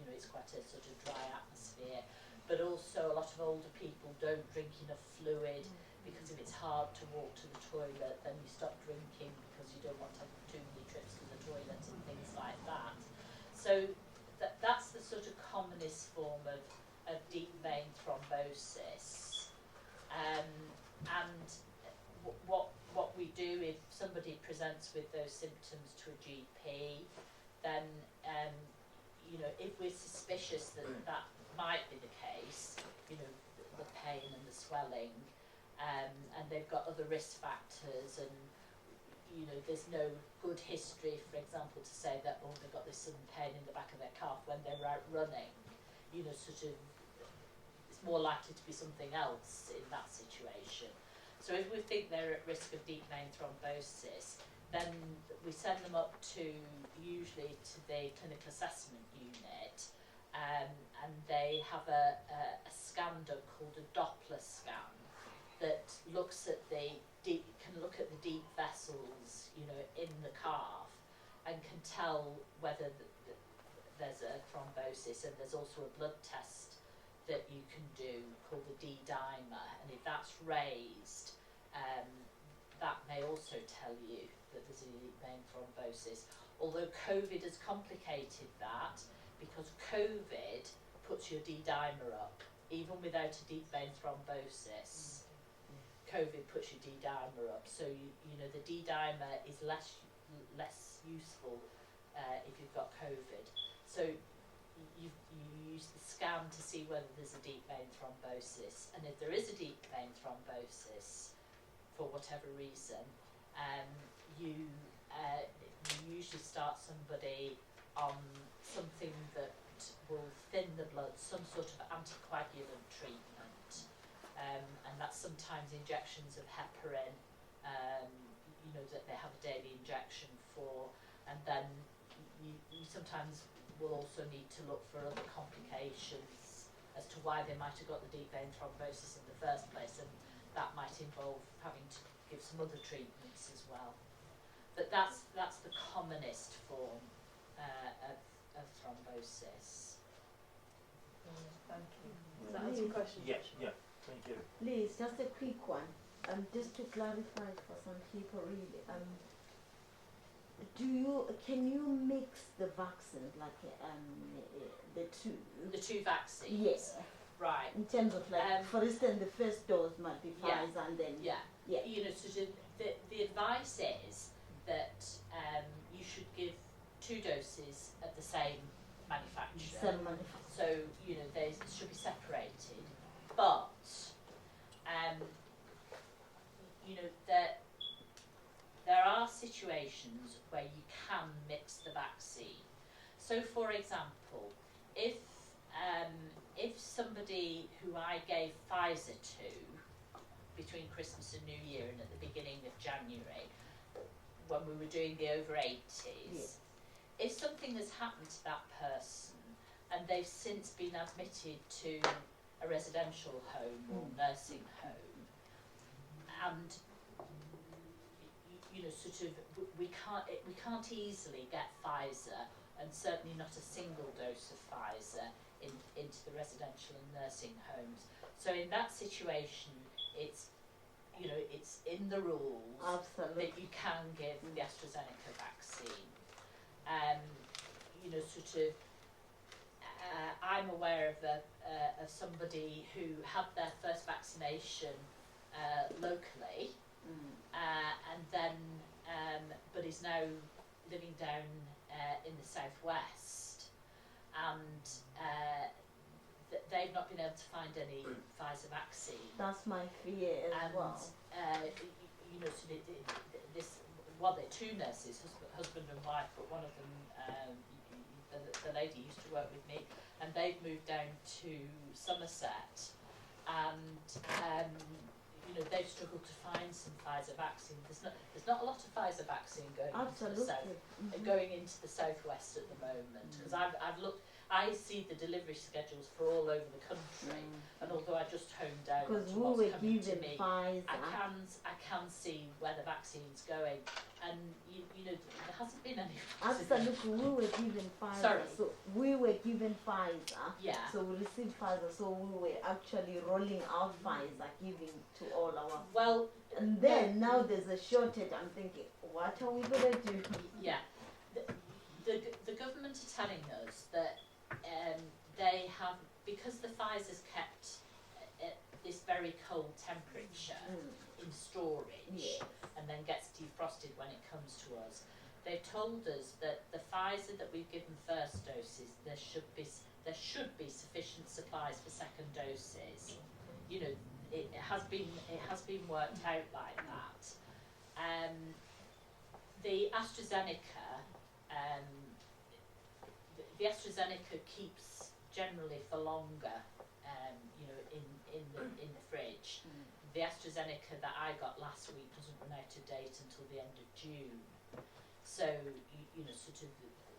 Speaker 2: you know, it's quite a sort of dry atmosphere. But also a lot of older people don't drink enough fluid, because if it's hard to walk to the toilet, then you stop drinking because you don't want to have too many trips to the toilet and things like that. So that's the sort of commonest form of deep vein thrombosis. And what we do if somebody presents with those symptoms to a GP, then you know, if we're suspicious that that might be the case, you know, the pain and the swelling, and they've got other risk factors, and you know, there's no good history, for example, to say that, oh, they've got this sudden pain in the back of their calf when they're out running, you know, sort of, it's more likely to be something else in that situation. So if we think they're at risk of deep vein thrombosis, then we send them up usually to the clinical assessment unit, and they have a scan done called a Doppler scan that looks at can look at the deep vessels, you know, in the calf, and can tell whether there's a thrombosis. And there's also a blood test that you can do called the D-dimer, and if that's raised, that may also tell you that there's a deep vein thrombosis. Although COVID has complicated that, because COVID puts your D-dimer up even without a deep vein thrombosis. COVID puts your D-dimer up, so you know, the D-dimer is less useful if you've got COVID. So you use the scan to see whether there's a deep vein thrombosis, and if there is a deep vein thrombosis for whatever reason, you usually start somebody on something that will thin the blood, some sort of anticoagulant treatment. And that's sometimes injections of heparin, you know, that they have a daily injection for, and then you sometimes will also need to look for other complications as to why they might have got the deep vein thrombosis in the first place, and that might involve having to give some other treatments as well. But that's the commonest form of thrombosis.
Speaker 3: Thank you. Does that answer your question?
Speaker 7: Yeah, yeah. Thank you.
Speaker 4: Liz, just a quick one. Just to clarify for some people, really. Can you mix the vaccines, like the two?
Speaker 2: The two vaccines.
Speaker 4: Yes.
Speaker 2: Right.
Speaker 4: In terms of, like, for instance, the first dose might be
Speaker 2: Yeah.
Speaker 4: Pfizer, and then
Speaker 2: Yeah.
Speaker 4: yeah.
Speaker 2: You know, sort of the advice is that you should give 2 2 doses of the same manufacturer.
Speaker 4: Cell manufacturer.
Speaker 2: So, you know, they should be separated. But, you know, there are situations where you can mix the vaccine. So, for example, if somebody who I gave Pfizer to between Christmas and New Year and at the beginning of January, when we were doing the over 80s, if something has happened to that person and they've since been admitted to a residential home or nursing home, and you know, sort of, we can't easily get Pfizer, and certainly not a single dose of Pfizer into the residential and nursing homes. So in that situation, it's, you know, it's in the rules that you can give the AstraZeneca vaccine. You know, sort of, I'm aware of somebody who had their first vaccination locally, and then, but is now living down in the southwest, and they've not been able to find any Pfizer vaccine.
Speaker 4: That's my fear as well.
Speaker 2: You know, so they're 2 nurses, husband and wife, but one of them, the lady used to work with me, and they've moved down to Somerset, and you know, they've struggled to find some Pfizer vaccine. There's not a lot of Pfizer vaccine going into the south, going into the southwest at the moment, because I've looked. I see the delivery schedules for all over the country, and although I just honed down to what's coming to me, I can see where the vaccine's going, and you know, there hasn't been any.
Speaker 4: Absolutely, we were given Pfizer.
Speaker 2: Sorry.
Speaker 4: So we were given Pfizer.
Speaker 2: Yeah.
Speaker 4: So we received Pfizer. So we were actually rolling out Pfizer, giving to all our.
Speaker 2: Well.
Speaker 4: And then now there's a shortage. I'm thinking, what are we gonna do?
Speaker 2: Yeah. The government are telling us that. They have, because the Pfizer's kept at this very cold temperature in storage, and then gets defrosted when it comes to us. They've told us that the Pfizer that we've given first doses, there should be sufficient supplies for second doses. You know, it has been worked out like that. The AstraZeneca. The AstraZeneca keeps generally for longer, you know, in the fridge. The AstraZeneca that I got last week doesn't run out of date until the end of June. So you know, sort of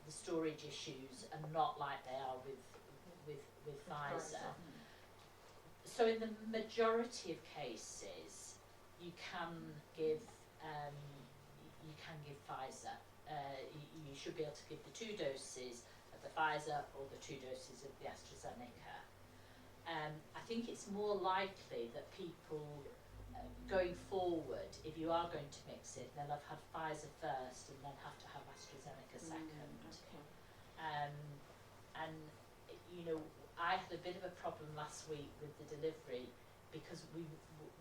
Speaker 2: the storage issues are not like they are with Pfizer. So in the majority of cases, you can give Pfizer. You should be able to give the 2 doses. The Pfizer or the 2 doses of the AstraZeneca. I think it's more likely that people going forward, if you are going to mix it, they'll have had Pfizer first and then have to have AstraZeneca second. And you know, I had a bit of a problem last week with the delivery because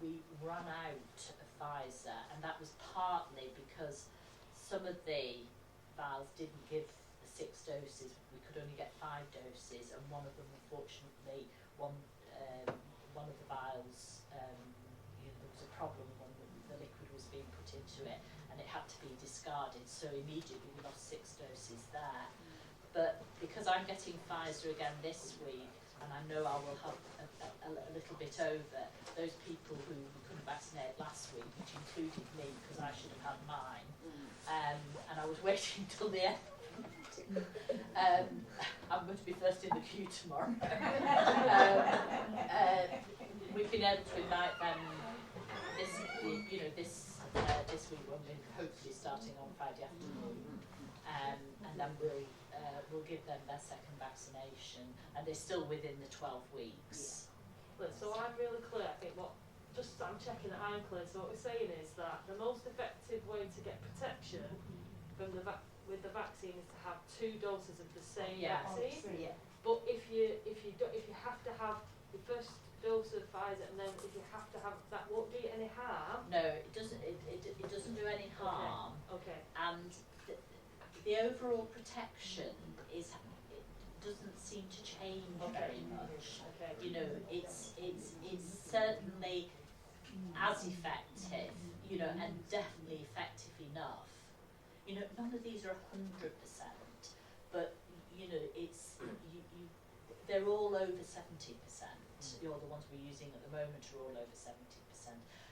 Speaker 2: we ran out of Pfizer, and that was partly because some of the vials didn't give 6 doses. We could only get 5 doses, and one of them, unfortunately, one of the vials, you know, there was a problem when the liquid was being put into it, and it had to be discarded. So immediately we lost 6 doses there. But because I'm getting Pfizer again this week, and I know I will have a little bit over those people who couldn't vaccinate last week, which included me because I should have had mine, and I was waiting till the end. I'm going to be first in the queue tomorrow. We've been able to invite them this week when we're hopefully starting on Friday afternoon, and then we'll give them their second vaccination, and they're still within the 12 weeks.
Speaker 3: So I'm really clear. I think I'm checking that I'm clear. So what we're saying is that the most effective way to get protection from with the vaccine is to have 2 doses of the same vaccine. But if you have to have the first dose of Pfizer, and then if you have to have that, won't do you any harm?
Speaker 2: No, it doesn't. It doesn't do any harm.
Speaker 3: Okay.
Speaker 2: And the overall protection it doesn't seem to change very much.
Speaker 3: Okay.
Speaker 2: You know, it's certainly as effective, you know, and definitely effective enough. You know, none of these are 100%, but you know, they're all over 70%. You know, the ones we're using at the moment are all over 70%.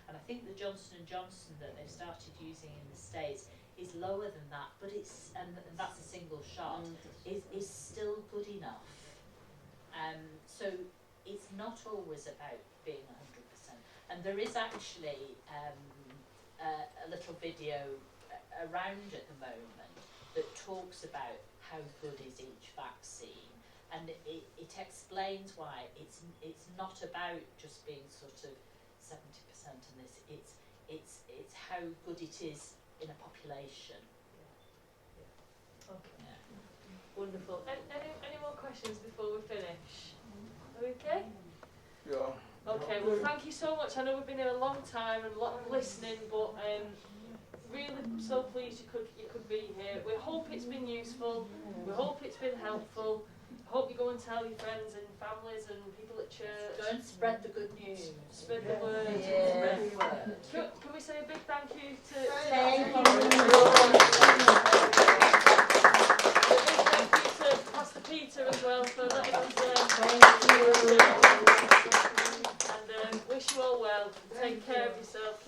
Speaker 2: And I think the Johnson & Johnson that they've started using in the States is lower than that, but it's, and that's a single shot, is still good enough. So it's not always about being 100%. And there is actually a little video around at the moment that talks about how good is each vaccine. And it explains why it's not about just being sort of 70% and this. It's how good it is in a population.
Speaker 3: Okay. Yeah. Wonderful. Any more questions before we finish? Are we okay?
Speaker 6: Yeah.
Speaker 3: Okay. Well, thank you so much. I know we've been here a long time and a lot of listening, but really so pleased you could be here. We hope it's been useful. We hope it's been helpful. Hope you go and tell your friends and families and people at church.
Speaker 2: Go and spread the good news.
Speaker 3: Spread the word.
Speaker 2: Yeah. Spread the word.
Speaker 3: Can we say a big thank you to
Speaker 2: Thank you.
Speaker 3: A big thank you to Pastor Peter as well for letting us
Speaker 2: Thank you.
Speaker 3: and wish you all well. Take care.